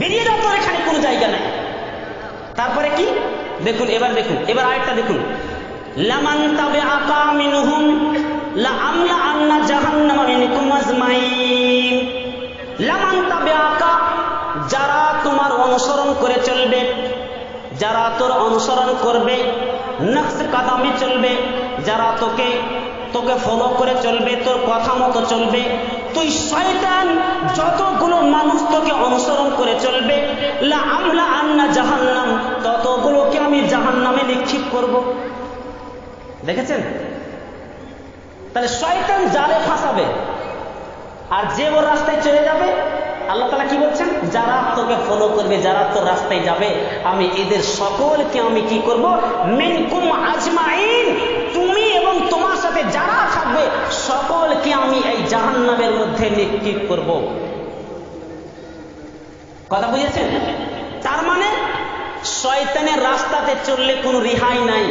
বেরিয়ে যাও, তোর এখানে কোনো জায়গা নাই। তারপরে কি দেখুন, এবার আরেকটা দেখুন, লামান তাবিআকা মিনহুম লাআমলা আন্না জাহান্নামা মিনকুম আজমাইন। লামান তাবিআকা, যারা তোমার অনুসরণ করে চলবে, যারা তোর অনুসরণ করবে, নকশ কদমে চলবে, যারা তোকে ফলো করে চলবে, তোর কথা মতো চলবে, তুই শয়তান যতগুলো মানুষ তোকে অনুসরণ করে চলবে, লাআমলা আন্না জাহান্নাম, ততগুলোকে আমি জাহান্নামে নিক্ষেপ করব। দেখেছেন? তাহলে শয়তান জালে ফাঁসাবে, আর যে ওর রাস্তায় চলে যাবে, আল্লাহ তাআলা কি বলছেন? যারা তোকে ফলো করবে, যারা তোর রাস্তায় যাবে, আমি এদের সকলকে আমি কি করব? মিনকুম আজমাইন, তুমি এবং তোমার সাথে যারা থাকবে সকলকে আমি এই জাহান্নামের মধ্যে নিক্ষেপ করব। কথা বুঝেছেন? তার মানে শয়তানের রাস্তাতে চললে কোনো রেহাই নাই,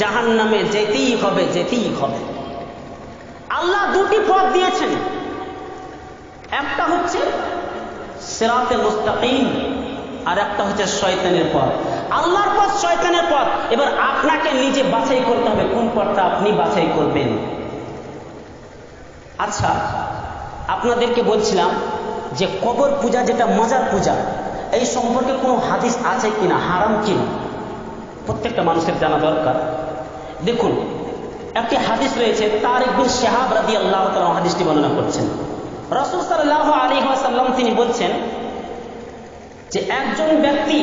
জাহান্নামে যেতেই হবে, যেতেই হবে। আল্লাহ দুটি পথ দিয়েছেন, একটা হচ্ছে সিরাতে মুস্তাকিম, আর একটা হচ্ছে শয়তানের পথ। আল্লাহর পথ, শয়তানের পথ। এবার আপনাকে নিজে বাছাই করতে হবে কোন পথটা আপনি বাছাই করবেন। আচ্ছা, আপনাদেরকে বলছিলাম যে কবর পূজা, যেটা মাজার পূজা, এই সম্পর্কে কোনো হাদিস আছে কিনা, হারাম কিনা, প্রত্যেকটা মানুষের জানা দরকার। দেখুন, একটি হাদিস রয়েছে, তারিক বিন শিহাব রাদিয়াল্লাহু তাআলা হাদিসটি বর্ণনা করছেন। রাসূল সাল্লাল্লাহু আলাইহি ওয়াসাল্লাম তিনি বলছেন যে একজন ব্যক্তি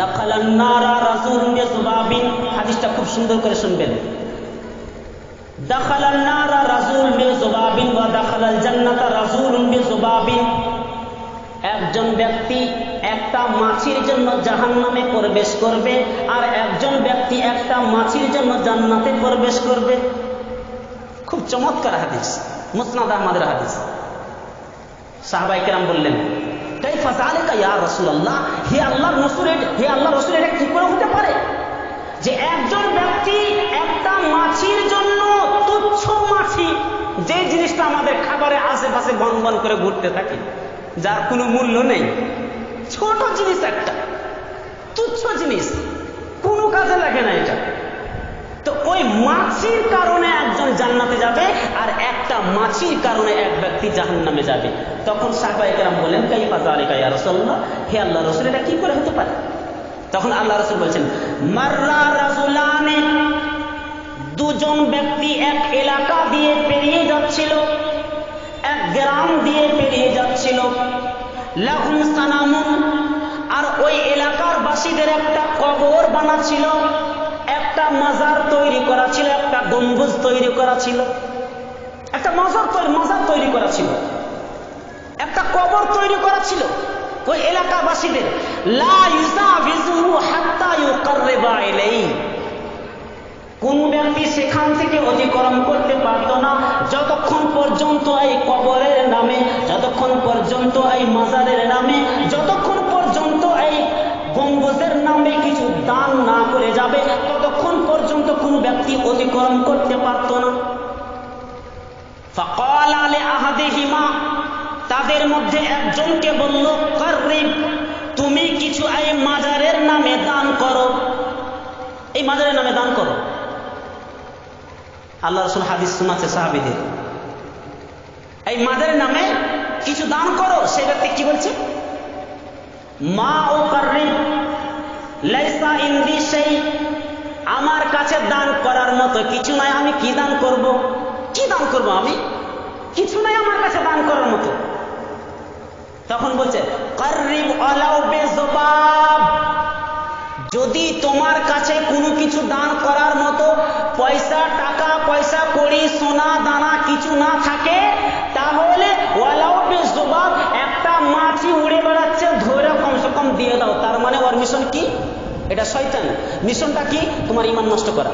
দাখালান নারা রাজুলুন বিযুবাবিন, হাদিসটা খুব সুন্দর করে শুনবেন। দাখালান নারা রাজুলুন বিযুবাবিন ওয়া দাখালাল জান্নাতা রাজুলুন বিযুবাবিন। একজন ব্যক্তি একটা মাছির জন্য জাহান্নামে প্রবেশ করবে, আর একজন ব্যক্তি একটা মাছির জন্য জান্নাতে প্রবেশ করবে। খুব চমৎকার হাদিস, মুসনাদ আহমদের হাদিস। সাহাবায়ে কেরাম বললেন, কাইফা যালিকা ইয়া রাসূলুল্লাহ, হে আল্লাহর রাসূল, এটা কি করে হতে পারে যে একজন ব্যক্তি একটা মাছির জন্য, তুচ্ছ মাছি, যে জিনিসটা আমাদের খাবারের আশেপাশে বনবন করে ঘুরতে থাকে, যার কোনো মূল্য নেই, ছোট জিনিস, একটা তুচ্ছ জিনিস, কোনো কাজে লাগে না এটা, তো ওই মাছির কারণে একজন জান্নাতে যাবে আর একটা মাছির কারণে এক ব্যক্তি জাহান্নামে যাবে। তখন সাহাবায়ে কেরাম বলেন, কাইফা যালিকা ইয়া রাসূলুল্লাহ, হে আল্লাহর রাসূল, এটা কি করে হতে পারে? তখন আল্লাহ রাসূল বলেছেন, মাররা রাজুলানে, দুজন ব্যক্তি এক এলাকা দিয়ে পেরিয়ে যাচ্ছিল, এক গ্রাম দিয়ে পেরিয়ে যাচ্ছিল, লাহুম সানামুন, আর ওই এলাকার বাসীদের একটা কবর বানাচ্ছিল, একটা মাজার তৈরি করা ছিল, একটা গম্বুজ তৈরি করা ছিল, একটা মাজার তৈরি করা ছিল, একটা কবর তৈরি করা ছিল ওই এলাকাবাসীদের। লা ইউজাবিজুহু হাত্তা ইউকাররিবা ইলাইহি, কোন ব্যক্তি সেখান থেকে অতিক্রম করতে পারত না যতক্ষণ পর্যন্ত এই কবরের নামে, যতক্ষণ পর্যন্ত এই মাজারের নামে, যতক্ষণ পর্যন্ত এই গম্বুজের নামে কিছু দান না করে যাবে, ততক্ষণ পর্যন্ত কোন ব্যক্তি অতিক্রম করতে পারত না। ফাকালা লিআহাদিহিমা, তাদের মধ্যে একজনকে বলল, কাররিব, তুমি কিছু এই মাজারের নামে দান করো, এই মাজারের নামে দান করো। আল্লাহ রাসূল হাদিস শোনাচ্ছে সাহাবীদের, এই মাজারের নামে কিছু দান করো। সেই ব্যক্তি কি বলছে? মা উকাররিব লাইসা ইনদি শাই, আমার কাছে দান করার মতো কিছু নাই, আমি কি দান করব? কি দান করব আমি? কিছু নাই আমার কাছে দান করার মতো। তখন বলছে কাররিব আলাউ বেজবাব, যদি তোমার কাছে কোনো কিছু দান করার মতো পয়সা, টাকা পয়সা, কড়ি, সোনা দানা কিছু না থাকে, তাহলে ওয়ালাউ বেজবাব, একটা মাছি উড়ে বেড়াচ্ছে ধরে কমসে কম দিয়ে দাও। তার মানে ওর মিশন কি? এটা শয়তান। মিশনটা কি? তোমার ঈমান নষ্ট করা।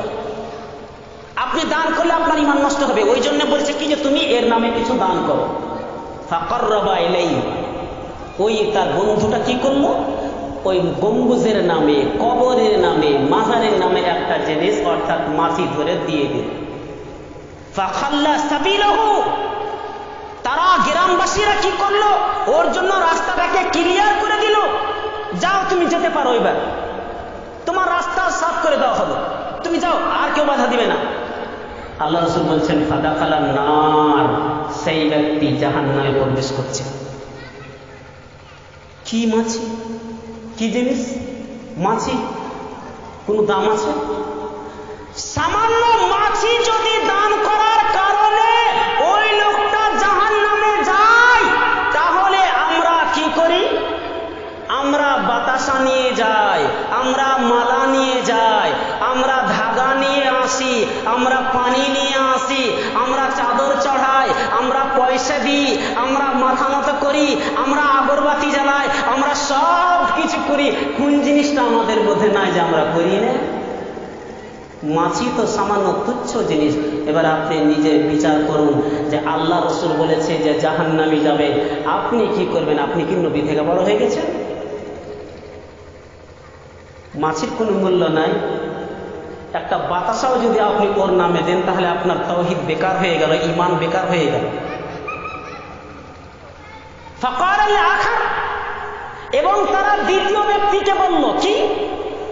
আপনি দান করলে আপনার ঈমান নষ্ট হবে। ওই জন্য বলছে কি যে তুমি এর নামে কিছু দান করো। ফাকাররাবা ইলাইহি, ওই তার বন্ধুটা কি করলো? ওই গম্বুজের নামে, কবরের নামে, মাজারের নামে একটা জিনিস অর্থাৎ মাছি ধরে দিয়ে দিল। ফাখাল্লা সাবিলাহু, তারা গ্রামবাসীরা কি করলো? ওর জন্য রাস্তাটাকে ক্লিয়ার করে দিল। যাও তুমি যেতে পারো, এবার তোমার রাস্তা সাফ করে দেওয়া হলো, তুমি যাও, আর কেউ বাধা দিবে না। আল্লাহ রাসূল বলছেন ফাদাখালান নার, সেই ব্যক্তি জাহান্নামে প্রবেশ করছে। কি মাছি, কি জিনিস? মাছি কোন দাম আছে? সামান্য মাছি যদি দান করার কারণে ওই লোকটা জাহান্নামে যায়, তাহলে আমরা কি করি? আমরা বাতাসা নিয়ে যাই, আমরা মালা নিয়ে যাই, আমরা ধাগা নিয়ে আসি, আমরা পানি নিয়ে আসি, আমরা চাদর চড়াই, আমরা পয়সা দিই, আমরা মাথা মতো করি, আমরা আগরবাতি জ্বালাই, আমরা সব কিছু করি। কোন জিনিসটা আমাদের মধ্যে নাই যে আমরা করি না? মাছি তো সামান্য তুচ্ছ জিনিস। এবার আপনি নিজে বিচার করুন যে আল্লাহ রাসূল বলেছে যে জাহান্নামী যাবে, আপনি কি করবেন? আপনি কি নবী থেকে বড় হয়ে গেছেন? মাছির কোনো মূল্য নাই। একটা বাতাসাও যদি আপনি ওর নামে দেন, তাহলে আপনার তাওহীদ বেকার হয়ে গেল, ঈমান বেকার হয়ে গেল। ফাকার আল আখার, এবং তারা দ্বিতীয় ব্যক্তিকে বলল কি?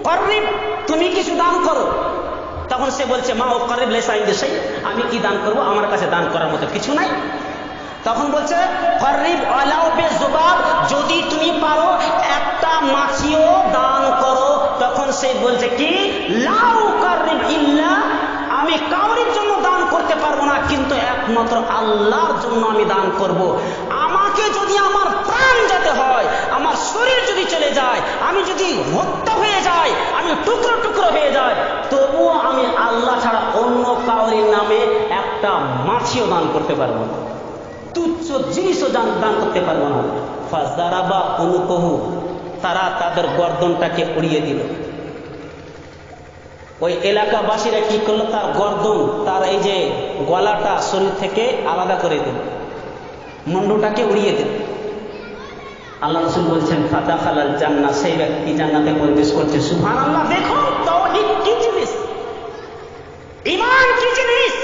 করিব, তুমি কিছু দান করো। তখন সে বলছে মা ও করিব লাইসা ইনদি শাই, আমি কি দান করব? আমার কাছে দান করার মতো কিছু নাই। তখন বলছে করিব আলাউ বিজুবাব, যদি তুমি পারো একটা মাছিও দান করো। তখন সে বলছে কি? লাউ করিব ইল্লা, আমি কাউরির জন্য দান করতে পারবো না, কিন্তু একমাত্র আল্লাহর জন্য আমি দান করব। আমাকে যদি আমার প্রাণ যেতে হয়, আমার শরীর যদি চলে যায়, আমি যদি হত্যা হয়ে যাই, আমি টুকরো টুকরো হয়ে যায়, তবুও আমি আল্লাহ ছাড়া অন্য কাউরির নামে একটা মাছিও দান করতে পারবো না, তুচ্ছ জিনিসও দান করতে পারবো না। ফাজদারাবা উনুকহু, তারা তাদের গর্দনটাকে উড়িয়ে দিল। ওই এলাকাবাসীরা কি করলো? তার গর্দন, তার এই যে গলাটা শরীর থেকে আলাদা করে দিল, মুন্ডুটাকে উড়িয়ে দিল। আল্লাহ রাসূল বলছেন ফাদাখালাল জান্নাহ, সেই ব্যক্তি জান্নাতে প্রবেশ করছে। সুবহানাল্লাহ। দেখুন তাওহীদ কি জিনিস, ঈমান কি জিনিস।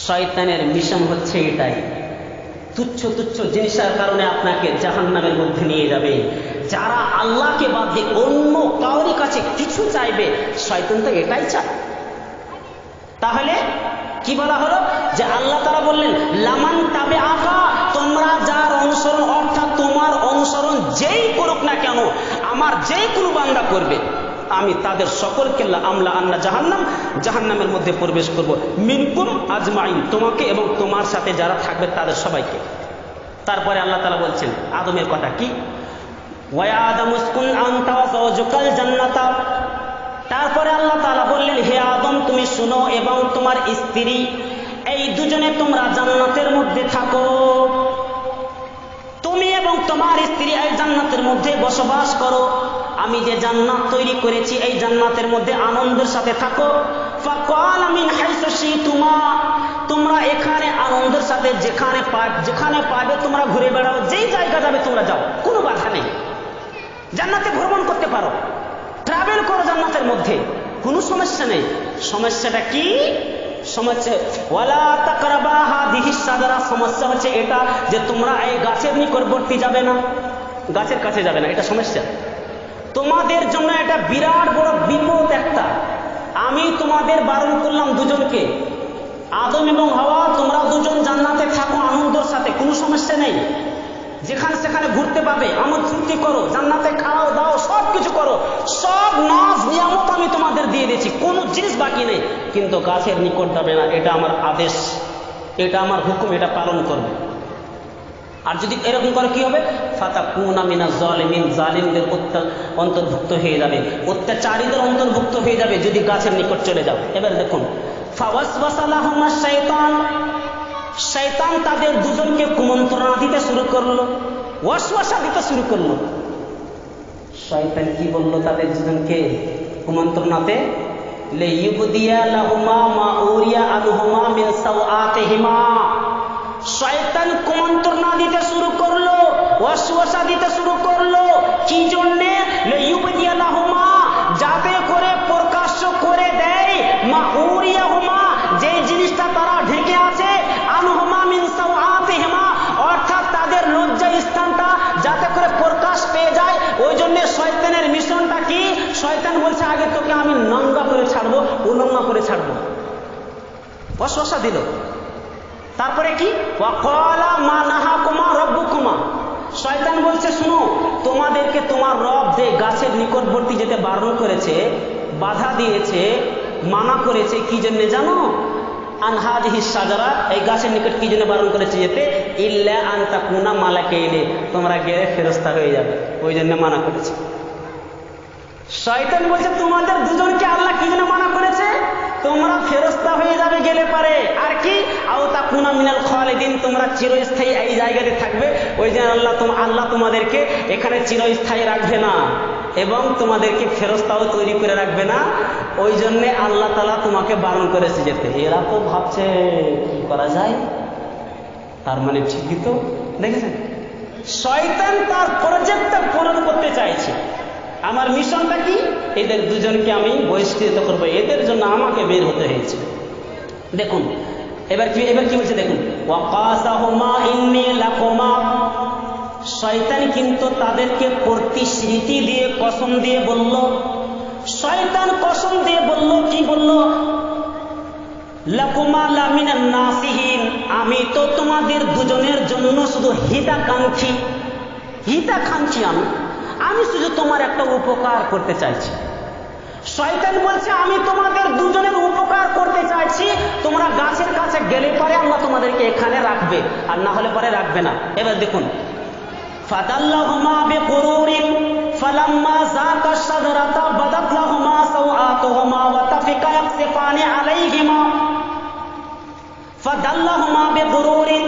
শয়তানের মিশন হচ্ছে এটাই, তুচ্ছ তুচ্ছ জিনিসের কারণে আপনাকে জাহান্নামের মধ্যে নিয়ে যাবে। যারা আল্লাহকে বাদ দিয়ে অন্য কাউরি কাছে কিছু চাইবে, শয়তান তো এটাই চায়। তাহলে কি বলা হলো? যে আল্লাহ তাআলা বললেন লামান তাবে আকা, তোমরা যার অনুসরণ, অর্থাৎ তোমার অনুসরণ যেই করুক না কেন, আমার যেই কোনো বান্দা করবে, আমি তাদের সকলকে আমলা আন্না জাহান্নাম, জাহান্নামের মধ্যে প্রবেশ করব। মিনকুম আজমাইন, তোমাকে এবং তোমার সাথে যারা থাকবে তাদের সবাইকে। তারপরে আল্লাহ তাআলা বলছেন আদমের কথা কি? ওয়া আদম উসকুন আনতা ওয়া যাওজুকাল জান্নাতা। তারপরে আল্লাহ তাআলা বললেন হে আদম, তুমি শুনো এবং তোমার স্ত্রী, এই দুজনে তোমরা জান্নাতের মধ্যে থাকো। তুমি এবং তোমার স্ত্রী এই জান্নাতের মধ্যে বসবাস করো। আমি যে জান্নাত তৈরি করেছি, এই জান্নাতের মধ্যে আনন্দের সাথে থাকো। ফাকালা মিন হাইসু শিতুমা, তোমরা এখানে আনন্দের সাথে যেখানে পাবে তোমরা ঘুরে বেড়াও, যেই জায়গা যাবে তোমরা যাও, কোনো বাধা নেই। জান্নাতে ভ্রমণ করতে পারো, ট্রাভেল করো জান্নাতের মধ্যে, কোনো সমস্যা নেই। সমস্যাটা কি? সমস্যা ওয়ালা তাকরাবা হাদিহিস শাজারা, সমস্যা হচ্ছে এটা যে তোমরা এই গাছের নিকটবর্তী যাবে না, গাছের কাছে যাবে না, এটা সমস্যা। তোমাদের জন্য এটা বিরাট বড় বিপদ একটা। আমি তোমাদের বারণ করলাম দুজনকে, আদম এবং হাওয়া, তোমরা দুজন জান্নাতে থাকো আনন্দের সাথে, কোনো সমস্যা নেই। যেখানে সেখানে ঘুরতে পাবে, আমোদ ফুর্তি করো, জান্নাতে খাও দাও, সব কিছু করো, সব নাজ নিয়ামত আমি তোমাদের দিয়ে দিয়েছি, কোনো জিনিস বাকি নেই। কিন্তু গাছের নিকট যাবে না, এটা আমার আদেশ। এটা আমার হুকুম, এটা পালন করবে। আর যদি এরকম করে কি হবে, ফাতাকুনা মিনাজ জালিমিন, জালিমদের অন্তর্ভুক্ত হয়ে যাবে, অত্যাচারীদের অন্তর্ভুক্ত হয়ে যাবে যদি গাছের নিকট চলে যাও। এবার দেখুন, ফাওয়াসওয়াসা লাহুমা শাইতান, শয়তান তাদের দুজনকে কুমন্ত্রণা দিতে শুরু করলো, ওয়াসওয়াসা দিতে শুরু করলো। শয়তান কি বললো তাদের দুজনকে কুমন্ত্রণাতে, লিইউবদিয়া লাহুমা মা উরিয়া আনহুমা মিন সাওআতিহিমা। শয়তান কুমন্ত্রণা দিতে শুরু করলো, ওয়াসওয়াসা দিতে শুরু করলো। কি জন্যে? লিইউবদিয়া লাহুমা, যাতে করে প্রকাশ্য করে দেয়, মা উরিয়াহুমা, যে জিনিসটা তারা ঢেকে আছে, আনহুমা মিন সাওআতিহিমা, অর্থাৎ তাদের লজ্জা স্থানটা যাতে করে প্রকাশ পেয়ে যায়। ওই জন্য শয়তানের মিশনটা কি? শয়তান বলছে আগে তোকে আমি নঙ্গা করে ছাড়বো, উলঙ্গা করে ছাড়বো। ওয়াসওয়াসা দিল। তারপরে কি? ওয়াকালা মা নাহাকুমা রাব্বুকুমা, শয়তান বলছে শুনো, তোমাদেরকে তোমার রব যে গাছের নিকটবর্তী যেতে বারণ করেছে, বাধা দিয়েছে, মানা করেছে, কি জন্য জানো? আনহাদিহি শাজারা, এই গাছের নিকট কি জন্য বারণ করেছে যেতে? ইল্লা আন তাকুনা মালাকাইনি, তোমরা গেলে ফেরেশতা হয়ে যাবে, ওই জন্য মানা করেছে। শয়তান বলছে তোমাদের দুজনকে আল্লাহ কি জন্য মানা করেছে? তোমরা ফেরেশতা হয়ে যাবে গেলে পারে। আর কি? আও তাকুনা মিনাল খালিদিন, তোমরা চিরস্থায়ী এই জায়গাতে থাকবে। ওই জন্য আল্লাহ তোমাদেরকে এখানে চিরস্থায়ী রাখবে না এবং তোমাদেরকে ফেরেশতাও তৈরি করে রাখবে না। ওই জন্যে আল্লাহ তাআলা তোমাকে বারণ করেছে যেতে। এরা তো ভাবছে কি করা যায়, তার মানে ঠিকই তো। দেখেছেন, শয়তান তার প্রজেক্টটা পূরণ করতে চাইছে। আমার মিশনটা কি? এদের দুজনকে আমি বহিষ্কৃত করবো, এদের জন্য আমাকে বের হতে হয়েছে। দেখুন এবার কি বলছে দেখুন, ওয়াকাসাহুমা ইন্নী লাকুমা, শয়তান কিন্তু তাদেরকে প্রতিশ্রুতি দিয়ে, কসম দিয়ে বলল। শয়তান কসম দিয়ে বলল, কি বলল? লাকুমা লামিনান নাসিহিন, আমি তো তোমাদের দুজনের জন্য শুধু হিতাকাঙ্ক্ষী। হিতাকাঙ্ক্ষী আমি শুধু তোমার একটা উপকার করতে চাইছি। শয়তান বলছে আমি তোমাদের দুজনের উপকার করতে চাইছি, তোমরা গাছের কাছে গেলে পরে আল্লাহ তোমাদেরকে এখানে রাখবে, আর না হলে পরে রাখবে না। এবার দেখুন, ফাদাল্লাহুমা বিগুরুরিন ফালাম্মা যাকা শাজারাতা বাদাত লাহুমা সাওআতুহুমা ওয়া তাফিকা ইয়াকসিফানি আলাইহিমা। ফাদাল্লাহুমা বিগুরুরিন,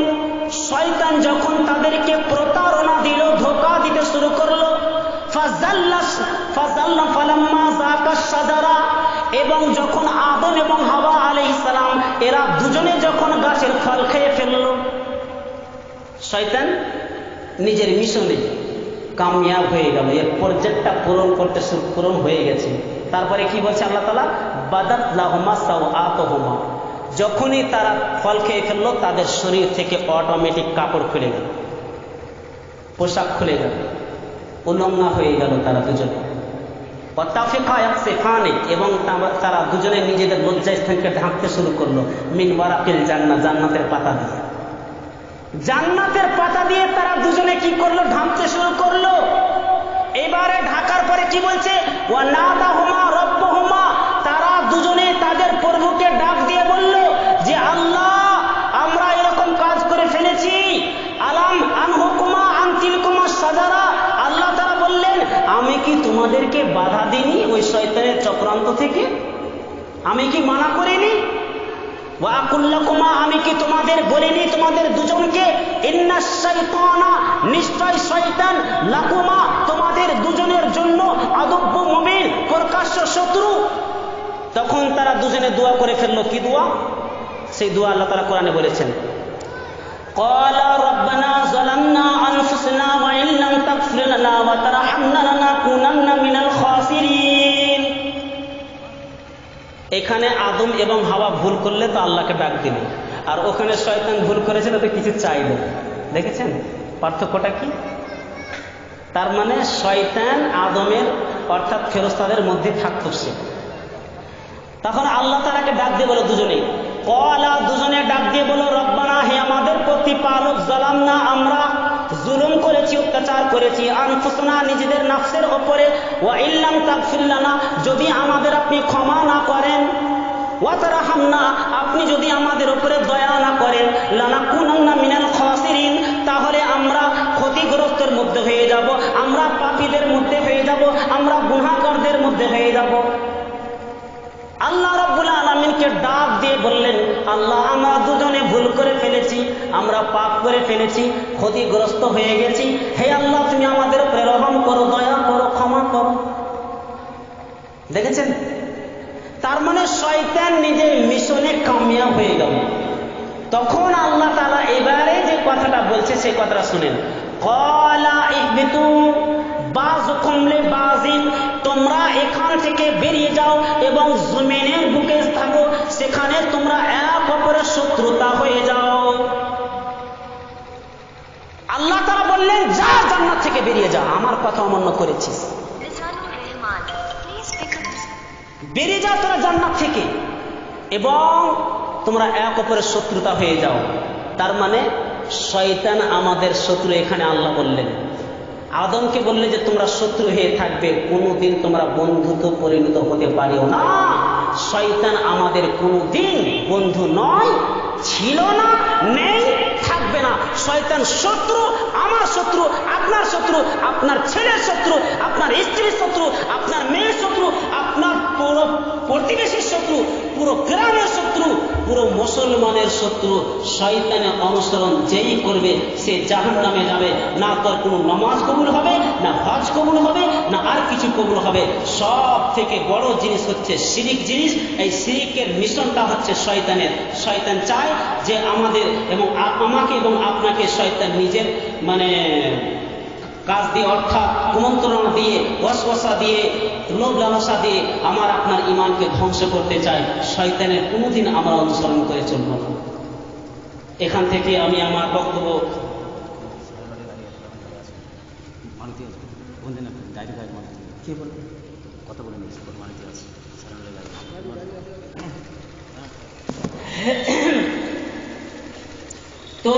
শয়তান যখন তাদেরকে প্রতারণা দিল, ধোঁকা দিতে শুরু করলো, ফালাম্মা যাকা শাজারা, এবং যখন আদম এবং হাওয়া আলাইহিস সালাম এরা দুজনে যখন গাছের ফল খেয়ে ফেলল, শয়তান নিজের মিশনে কামিয়াব হয়ে গেল, এর প্রজেক্টটা পূরণ হয়ে গেছে। তারপরে কি বলছে আল্লাহ তাআলা? বাদাত লাহুমা সাওআতুহুমা, যখনই তারা ফল খেয়ে ফেললো তাদের শরীর থেকে অটোমেটিক কাপড় খুলে গেল, পোশাক খুলে গেল, উলঙ্গা হয়ে গেল তারা দুজনে। ওয়াতাফিকা ইয়াকসিফানি, এবং তারা দুজনে নিজেদের লজ্জাস্থানকে ঢাকতে শুরু করলো, মিন ওয়ারাকিল জান্নাহ, জান্নাতের পাতা দিয়ে। জান্নাতের পাতা দিয়ে তারা দুজনে কি করলো? ঢাকতে শুরু করলো। এবারে ঢাকার পরে কি বলছে? ওয়া নাদাহুমা রাব্বুহুমা, তারা দুজনে তাদের প্রভুকে ডাক দিয়ে বলল যে আল্লাহ, আমরা এরকম কাজ করে ফেলেছি। আলাম আনহুকুমা আন তিলকুমা শাজারা, আল্লাহ তাআলা বললেন আমি কি তোমাদেরকে বাধা দিইনি ওই শয়তানের চক্রান্ত থেকে? আমি কি মানা করিনি? ওয়া আকুল্লাকুমা, আমি কি তোমাদের বলিনি তোমাদের দুজনকে, ইন্নাশ শাইতানা, নিশ্চয় শয়তান, লাকুমা, তোমাদের দুজনের জন্য আদুব্বু মুবিন, প্রকাশ্য শত্রু। তখন তারা দুজনে দোয়া করে ফেললো। কি দোয়া? সেই দোয়া আল্লাহ তাআলা কোরআনে বলেছেন, ক্বালা রাব্বানা যালামনা আনফুসানা ওয়া ইল্লাম তাগফির লানা ওয়া তারহামনা লানাকুনান্না মিনাল খাসিরিন। এখানে আদম এবং হাওয়া ভুল করলে তো আল্লাহকে ডাক দিল, আর ওখানে শয়তান ভুল করেছিল তো কিছু চাইল। দেখেছেন পার্থক্যটা কি? তার মানে শয়তান আদমের অর্থাৎ ফেরেশতাদের মধ্যে থাকতো সে। তখন আল্লাহ তাআলাকে ডাক দিয়ে বলো দুজনে, ক্বালা, দুজনে ডাক দিয়ে বলো, রব্বানা, হে আমাদের প্রতিপালক, যালামনা, আমরা জুলুম করেছি, অত্যাচার করেছি, আনফুসনা, নিজেদের নফসের উপরে, ওয়া ইল্লাম তাগফির লানা, যদি আমাদের আপনি ক্ষমা না করেন, ওয়া তারহামনা, আপনি যদি আমাদের উপরে দয়া না করেন, লানাকুনান্না মিনাল খাসিরিন, তাহলে আমরা ক্ষতিগ্রস্তের মধ্যে হয়ে যাব, আমরা পাপীদের মধ্যে হয়ে যাব, আমরা গুনাহগারদের মধ্যে হয়ে যাব। আল্লাহ রাব্বুল আলামিনকে ডাক দিয়ে বললেন, আল্লাহ আমরা দুজনে ভুল করে ফেলেছি, আমরা পাপ করে ফেলেছি, ক্ষতিগ্রস্ত হয়ে গেছি, হে আল্লাহ তুমি আমাদের উপরে রহম করো, দয়া করো, ক্ষমা করো। দেখেছেন, তার মানে শয়তান নিজের মিশনে কামিয়াব হয়ে গেল। তখন আল্লাহ তাআলা এবারে যে কথাটা বলছে সেই কথাটা শুনেন, ক্বালা ইহবিতু বাযুকুম লিবাযিন, তোমরা এখান থেকে বেরিয়ে যাও এবং জমিনের বুকে থাকো, সেখানে তোমরা এক অপরের শত্রুতা হয়ে যাও। আল্লাহ তাআলা বললেন, যা জান্নাত থেকে বেরিয়ে যা, আমার কথা অমান্য করেছিস, বেরিয়ে যাও তোরা জান্নাত থেকে এবং তোমরা এক অপরের শত্রুতা হয়ে যাও। তার মানে শয়তান আমাদের শত্রু, এখানে আল্লাহ বললেন। আদমকে বললে যে তোমরা শত্রু হয়ে থাকবে, কোনোদিন তোমরা বন্ধুত্ব পরিণত হতে পারিও না। শয়তান আমাদের কোনোদিন বন্ধু নয়, ছিল না, নেই, থাকবে না। শয়তান শত্রু, আমার শত্রু, আপনার শত্রু, আপনার ছেলের শত্রু, আপনার স্ত্রীর শত্রু, আপনার মেয়ের শত্রু, আপনার পুরো প্রতিবেশীর শত্রু, পুরো গ্রামের শত্রু, পুরো মুসলমানের শত্রু। শয়তানের অনুসরণ যেই করবে সে জাহান্নামে যাবে। না তার কোনো নামাজ কবুল হবে, না হজ কবুল হবে, না আর কিছু কবুল হবে। সব থেকে বড় জিনিস হচ্ছে শিরিক জিনিস। এই শিরিকের মিশনটা হচ্ছে শয়তানের। শয়তান চায় যে আমাদের এবং আমাকে এবং আপনাকে শয়তান নিজের কাজ দিয়ে, অর্থাৎ কুমন্ত্রণা দিয়ে, ওয়াসওয়াসা দিয়ে, লোভ লালসা দিয়ে আমার আপনার ঈমানকে ধ্বংস করতে চায়। শয়তানের কোনোদিন আমরা অনুসরণ করে চলব না। এখান থেকে আমি আমার বক্তব্য কি বলবো, কথা বলে নিচ্ছি, তো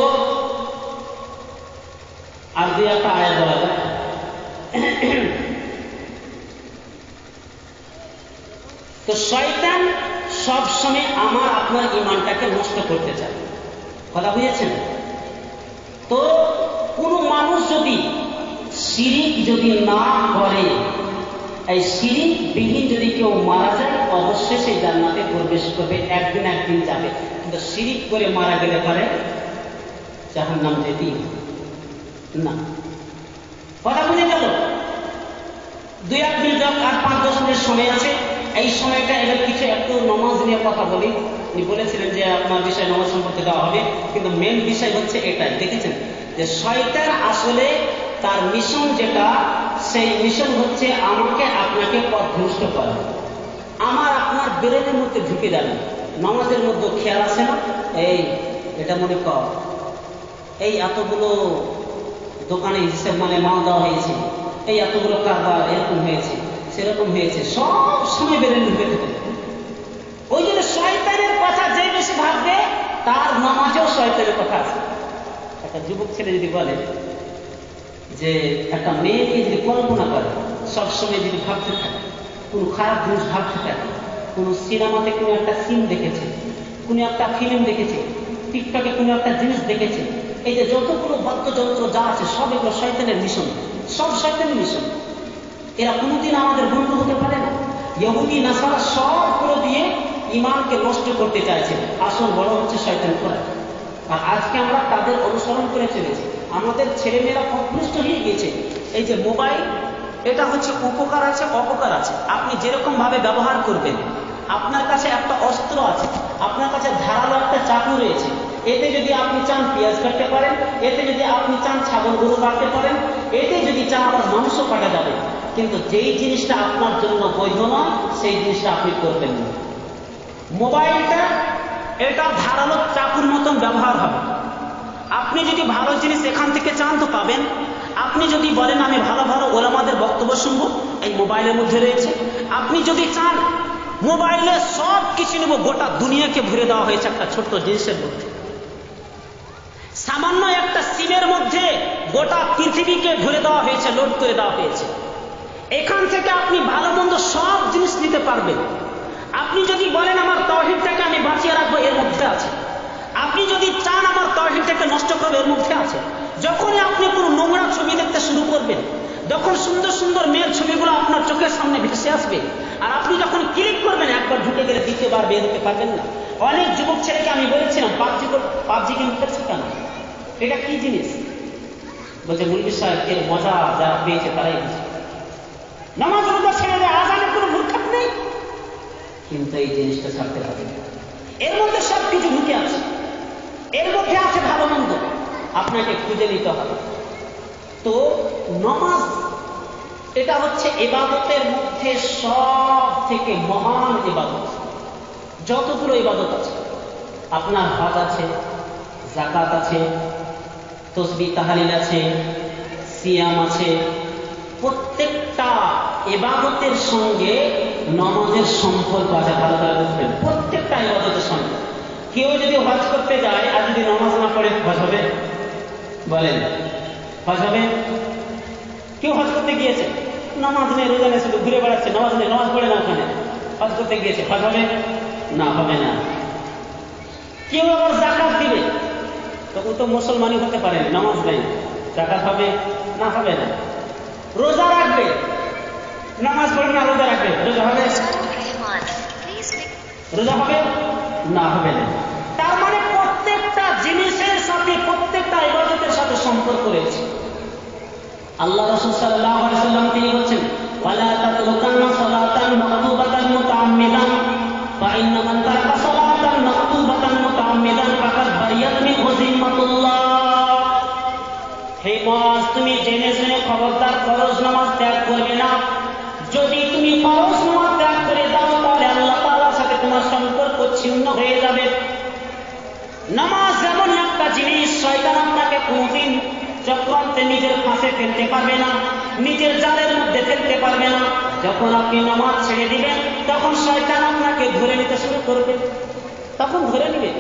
আর দুই একটা আয়াত বলা যায়। তো শয়তান সবসময় আমার আপনার ঈমানটাকে নষ্ট করতে চায়, কথা বুঝেছেন? তো কোন মানুষ যদি শিরিক যদি না করে, এই শিরিক বিহীন যদি কেউ মারা যায়, অবশ্যই সেই জান্নাতে প্রবেশ করবে, একদিন একদিন যাবে। কিন্তু শিরিক করে মারা গেলে পারে জাহান্নাম যেতেই না। কথা বুঝে গেল? 2-1 মিনিট আর 5-10 মিনিট সময় আছে। এই সময়টা এবার কিছু একটু নামাজ নিয়ে কথা বলি। উনি বলেছিলেন যে আপনার বিষয় নামাজ সম্পর্কে দেওয়া হবে, কিন্তু মেন বিষয় হচ্ছে এটাই। দেখেছেন যে শয়তান আসলে তার মিশন যেটা, সেই মিশন হচ্ছে আমাকে আপনাকে পথভ্রষ্ট করা। আমার আপনার ব্রেনের মধ্যে ঢুকে যাবে। নামাজের মধ্যে খেয়াল আসে না, এই এটা মনে কর, এই এতগুলো দোকানে হিসেব মাল দেওয়া হয়েছে, এই এতগুলো কারবার এরকম হয়েছে, সেরকম হয়েছে, সব সময় ব্রেনে ঢুকে থাকে। ওই জন্য শয়তানের কথা যে বেশি ভাববে তার নামাজেও শয়তানের কথা আছে। একটা যুবক ছেলে যদি বলে যে একটা মেয়েকে যদি কল্পনা করে, সবসময় যদি ভাবতে থাকে, কোনো খারাপ জিনিস ভাবতে থাকে, কোনো সিনেমাতে কোনো একটা সিন দেখেছে, কোনো একটা ফিল্ম দেখেছে, টিকটকে কোনো একটা জিনিস দেখেছে, এই যে যতগুলো বাদ্যযন্ত্র যা আছে সব এগুলো শয়তানের মিশন, সব শয়তানের মিশন। এরা কোনোদিন আমাদের বন্ধু হতে পারে না। ইহুদি নাসারা সবগুলো দিয়ে ঈমানকে নষ্ট করতে চাইছে। আসল বড় হচ্ছে শয়তান করা। আর আজকে আমরা তাদের অনুসরণ করে চলেছি। আমাদের ছেলেমেয়েরা পথভ্রষ্ট হয়ে গিয়েছে। এই যে মোবাইল, এটা হচ্ছে উপকার আছে, অপকার আছে। আপনি যেরকম ভাবে ব্যবহার করবেন। আপনার কাছে একটা অস্ত্র আছে, আপনার কাছে ধারালো একটা চাকু রয়েছে। এতে যদি আপনি চান পেঁয়াজ কাটতে পারেন, এতে যদি আপনি চান ছাগল গরু কাটতে পারেন, এতে যদি চান আবার মাংস কাটা যাবে। কিন্তু যেই জিনিসটা আপনার জন্য বৈধ নয় সেই জিনিসটা আপনি করবেন না। মোবাইলটা এটা ধারালো চাকুর মতন ব্যবহার হবে। আপনি যদি ভালো জিনিস এখান থেকে চান তো পাবেন। আপনি যদি বলেন আমি ভালো ভালো ওলামাদের বক্তব্য শুনবো, এই মোবাইলের মধ্যে রয়েছে। আপনি যদি চান মোবাইলে সব কিছু নেব, গোটা দুনিয়াকে ভরে দেওয়া হয়েছে একটা ছোট্ট জিনিসের মধ্যে। সামান্য একটা সিমের মধ্যে গোটা পৃথিবীকে ভরে দেওয়া হয়েছে, লোড করে দেওয়া হয়েছে। এখান থেকে আপনি ভালো মন্দ সব জিনিস নিতে পারবেন। আপনি যদি বলেন আমার তাওহীদ সব এর মধ্যে আছে। যখনই আপনি কোনো নোংরা ছবি দেখতে শুরু করবেন, যখন সুন্দর সুন্দর মেয়ের ছবিগুলো আপনার চোখের সামনে ভেসে আসবে, আর আপনি যখন ক্লিক করবেন একবার ঢুকে গেলে দ্বিতীয়বার বের হতে পারবেন না। অনেক যুবক ছেলেকে আমি বলেছিলাম পাবজি গেম খেলছে কেন, এটা কি জিনিস? বলছে মুলবি সাহেব এর মজা যারা পেয়েছে তারাই বুঝে। নামাজ রোজা ছেড়ে দেয়, আজানের কোনো মূর্খাত নেই, কিন্তু এই জিনিসটা ছাড়তে হবে। এর মধ্যে সব কিছু ঢুকে আছে, এর মধ্যে আছে ভালো মন্দ, আপনাকে খুঁজে নিতে হবে। তো নামাজ এটা হচ্ছে ইবাদতের মধ্যে সব থেকে মহান ইবাদত। যতগুলো ইবাদত আছে, আপনার হজ আছে, যাকাত আছে, তাসবিহ তাহলিল আছে, সিয়াম আছে, প্রত্যেকটা ইবাদতের সঙ্গে নামাজের সম্পর্ক আছে। ভালো করে বুঝবেন, প্রত্যেকটা ইবাদতের সঙ্গে। কেউ যদি হজ করতে যায় আর যদি নামাজ না পড়ে, হজ হবে? বলেন, হজ হবে? কেউ হজ করতে গিয়েছে, নামাজ নেই, রোজা নেই, শুধু ঘুরে বেড়াচ্ছে, নামাজ নেই, নামাজ পড়ে না, ওখানে হজ করতে গিয়েছে, হজ হবে? না, হবে না। কেউ আবার যাকাত দিবে, তো ও তো মুসলমানই হতে পারে, নামাজ নেই, যাকাত হবে? না, হবে না। রোজা রাখবে, নামাজ পড়ে না, রোজা রাখবে, রোজা হবে? রোজা হবে? না, হবে না। তার মানে প্রত্যেকটা জিনিসের সাথে, প্রত্যেকটা ইবাদতের সাথে সম্পর্ক রয়েছে। আল্লাহ রাসূল সাল্লাল্লাহু আলাইহি ওয়াসাল্লাম তিনি বলেছেন, ওয়ালা তাতরুকান্না সালাতান মাকতুবাতান মুতাআম্মিদান ফাইন্না মান তারাকা সালাতান মাকতুবাতান মুতাআম্মিদান ফাকাদ বারিয়াত মিনহু যিম্মাতুল্লাহ। হে মুআজ, তুমি জেনে শুনে খবরদার ফরজ নামাজ ত্যাগ করবে না। যদি তুমি ফরজ নামাজ ত্যাগ করে দাও, তাহলে আল্লাহ তাআলার সাথে তোমার সম্পর্ক ছিন্ন হয়ে যাবে। নামাজ এমন একটা জিনিস, শয়তান আপনাকে কোনদিন চক্রান্তে নিজের ফাঁসে ফেলতে পারবে না, নিজের জালের মধ্যে ফেলতে পারবে না। যখন আপনি নামাজ ছেড়ে দিবেন, তখন শয়তান আপনাকে ধরে নিতে শুরু করবে, তখন ধরে নিবে।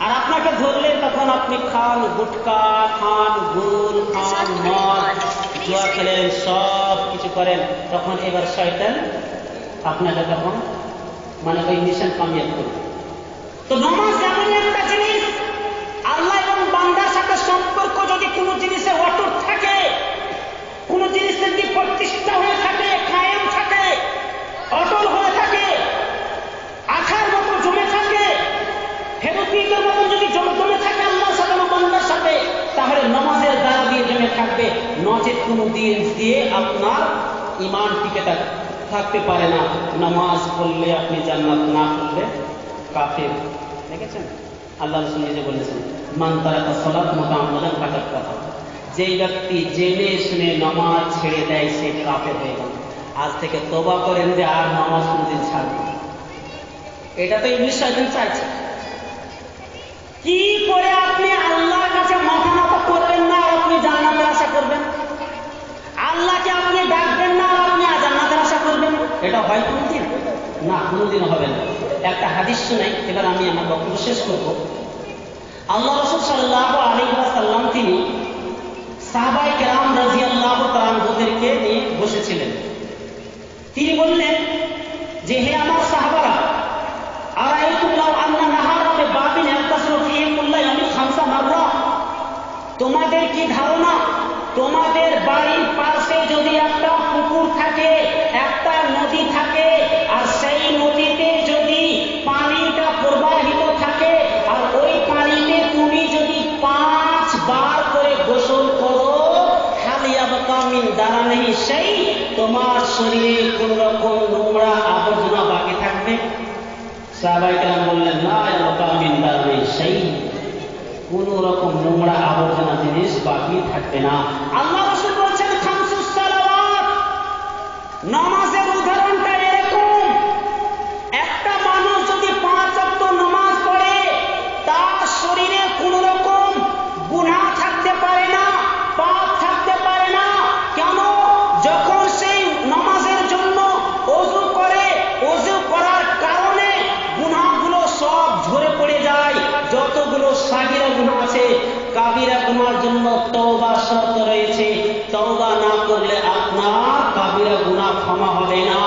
আর আপনাকে ধরলে তখন আপনি খান গুটকা, খান গুল, খান মদ, জুয়া খেলেন, সব কিছু করেন, তখন এবার শয়তান আপনাকে তখন মানে ওই মিশন কামিয়াব করবে। তো নামাজ এমন একটা জিনিস, আল্লাহ এবং বান্দার সাথে সম্পর্ক যদি কোনো জিনিসে অটুট থাকে, কোনো জিনিস যদি প্রতিষ্ঠা হয়ে থাকে, কায়েম থাকে, অটল হয়ে থাকে, আঠার মতো জমে থাকে, ফেরুতিকের মতন যদি জমে থাকে আল্লাহর সাথে এবং বান্দার সাথে, তাহলে নামাজের দ্বারা দিয়ে জমে থাকবে। নচেত কোনো দিন দিয়ে আপনার ঈমান টিকে থাকতে পারে না। নামাজ পড়লে আপনি জান্নাত, না পড়লে কাফের। দেখেছেন, আল্লাহ রাসূল নিজে বলেছেন, মান তারাকা সালাত মুতাআম্মিদান ফাকাদ কাফার। যেই ব্যক্তি জেনে শুনে নামাজ ছেড়ে দেয়, সে কাফের হয়ে গেল। আজ থেকে তওবা করেন যে আর নামাজ কোনদিন ছাড়বে না। এটা তো ইবলিস শয়তান চাইছে। কি করে আপনি আল্লাহর কাছে মাথা নত করবেন না আর আপনি জান্নাতের আশা করবেন? আল্লাহকে আপনি ডাকবেন না আর আপনি জান্নাতের আশা করবেন? এটা হয় কোনদিন? না, কোনদিন হবে না। একটা হাদিস শুনাই, এবার আমি আমার বক্তব্য শেষ করব। আল্লাহ রাসূল সাল্লাল্লাহু আলাইহি ওয়াসাল্লাম তিনি সাহাবায়ে কেরাম রাদিয়াল্লাহু তাআলা আনহুদেরকে নিয়ে বসেছিলেন। তিনি বললেন যে, হে আমার সাহাবারা, আরাইতুম লাউ আন্না নাহারা বিবাবিন ইয়াতাসিরু ফীহি কুল্লা ইয়াউমিন খামসা মাররা। তোমাদের কি ধারণা, তোমাদের বাড়ির পাশে যদি একটা পুকুর থাকে, একটা নদী থাকে, আর সেই নদীতে যদি পানিটা প্রবাহিত থাকে, আর ওই পানিতে তুমি যদি 5 বার করে গোসল করো, হাল ইয়াবকা মিন দারানিহি শাই, তোমার শরীরে কোন রকম নোংরা আবর্জনা বাকি থাকবে? সাহাবায়ে কেরাম বললেন, লা ইয়াবকা মিন দারানিহি শাই, কোন রকম নোংরা আবর্জনা জিনিস বাকি থাকবে না। আল্লাহ রাসূল বলছেন, খামসুস সালাওয়াত, নামাজের উদাহরণটা এরকম। একটা মানুষ যদি 5 ওয়াক্ত নামাজ পড়ে, তার শরীরে কোন রকম গুনাহ থাকতে পারে না, পাপ থাকতে পারে না। কেন? যখন সেই নামাজের জন্য ওযু করে, ওযু করার কারণে গুনাহগুলো সব ঝরে পড়ে যায়। যতগুলো সাগীরা গুনাহ আছে, কাবিরা গুনার জন্য তওবা শর্ত রয়েছে। তওবা না করলে আপনার কাবিরা গুনাহ ক্ষমা হবে না।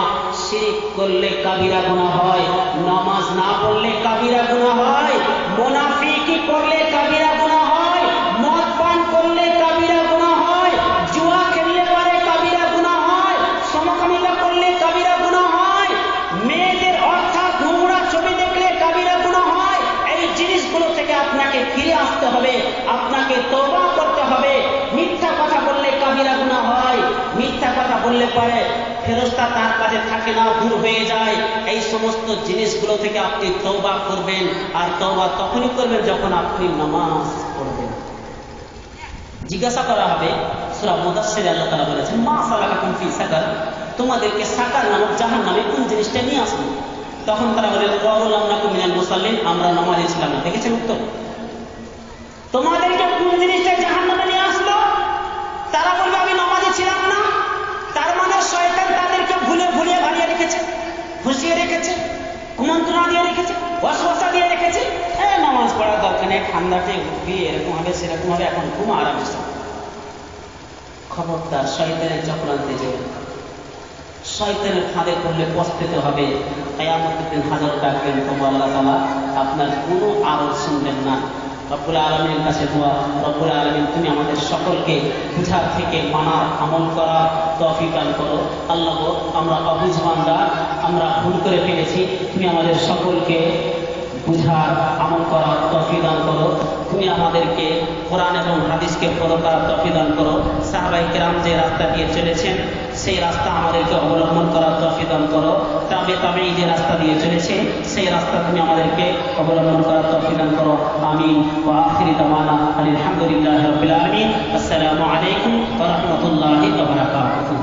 শিরক করলে কাবিরা গুনাহ হয়, নামাজ না পড়লে কাবিরা গুনাহ হয়, মুনাফিকি করলে কাবিরা গুনাহ হয়। আপনাকে ফিরে আসতে হবে, আপনাকে তওবা করতে হবে। মিথ্যা কথা বললে কাবিরা গুনাহ হয়, মিথ্যা কথা বললে পরে ফেরেশতা তার কাছে থাকে না, দূর হয়ে যায়। এই সমস্ত জিনিসগুলো থেকে আপনি তওবা করবেন, আর তওবা তখনই করবেন যখন আপনি নামাজ পড়বেন। জিজ্ঞাসা করা হবে, সূরা মুদাসসিরে আল্লাহ তাআলা বলেছেন, মা সালাকাকুম ফি সাকার, তোমাদেরকে সাকার নামক জাহান্নামে কোন জিনিসটা নিয়ে আসলো? তখন তারা বলে, ক্বালু লাম নাকু মিনাল মুসাল্লিন, আমরা নামাজী ছিলাম না। দেখেছেন উত্তর? তোমাদেরকে কোন জিনিসটা জাহান্নামে নিয়ে আসলো? তারা বলবে আমি নামাজী ছিলাম না। তার মানে শয়তান তাদেরকে ভুলিয়ে ভালিয়ে রেখেছে, খুশিয়ে রেখেছে, কুমন্ত্রণা দিয়ে রেখেছে, ওয়াসওয়াসা দিয়ে রেখেছে। নামাজ পড়ার দরকার নেই, ঠান্ডাতে উঠবি, এরকম হবে সেরকম হবে, এখন ঘুম আরামে। খবরদার, শয়তানের চক্রান্তে যেও না। শয়তানের ফাঁদে পড়লে পস্তাতে হবে। কিয়ামতের দিন হাজার ডাকবেন, তবু আল্লাহ তাআলা আপনার কোনো আওয়াজ শুনবেন না। রব্বুল আলামিনের কাছে দোয়া, রব্বুল আলামিন তুমি আমাদের সকলকে বুঝার থেকে মানার, আমল করার তৌফিক দান করো। আল্লাহ, আমরা অবুঝ বান্দা, আমরা ভুল করে ফেলেছি, তুমি আমাদের সকলকে বুঝার, আমল করার তৌফিক দান করো। তুমি আমাদেরকে কোরআন এবং হাদিসকে ফলো করার তৌফিক দান করো। সাহাবায়ে কেরাম যে রাস্তা দিয়ে চলেছেন সেই রাস্তা আমাদেরকে অবলম্বন করার তৌফিক দান করো। তাবেঈ যে রাস্তা দিয়ে চলেছে সেই রাস্তা তুমি আমাদেরকে অবলম্বন করার তৌফিক দান করো। আমিন। ওয়া আখিরি দাওয়ানা আলহামদুলিল্লাহি রাব্বিল আলামিন। আসসালামু আলাইকুম ওয়া রাহমাতুল্লাহি ওয়া বারাকাতুহু।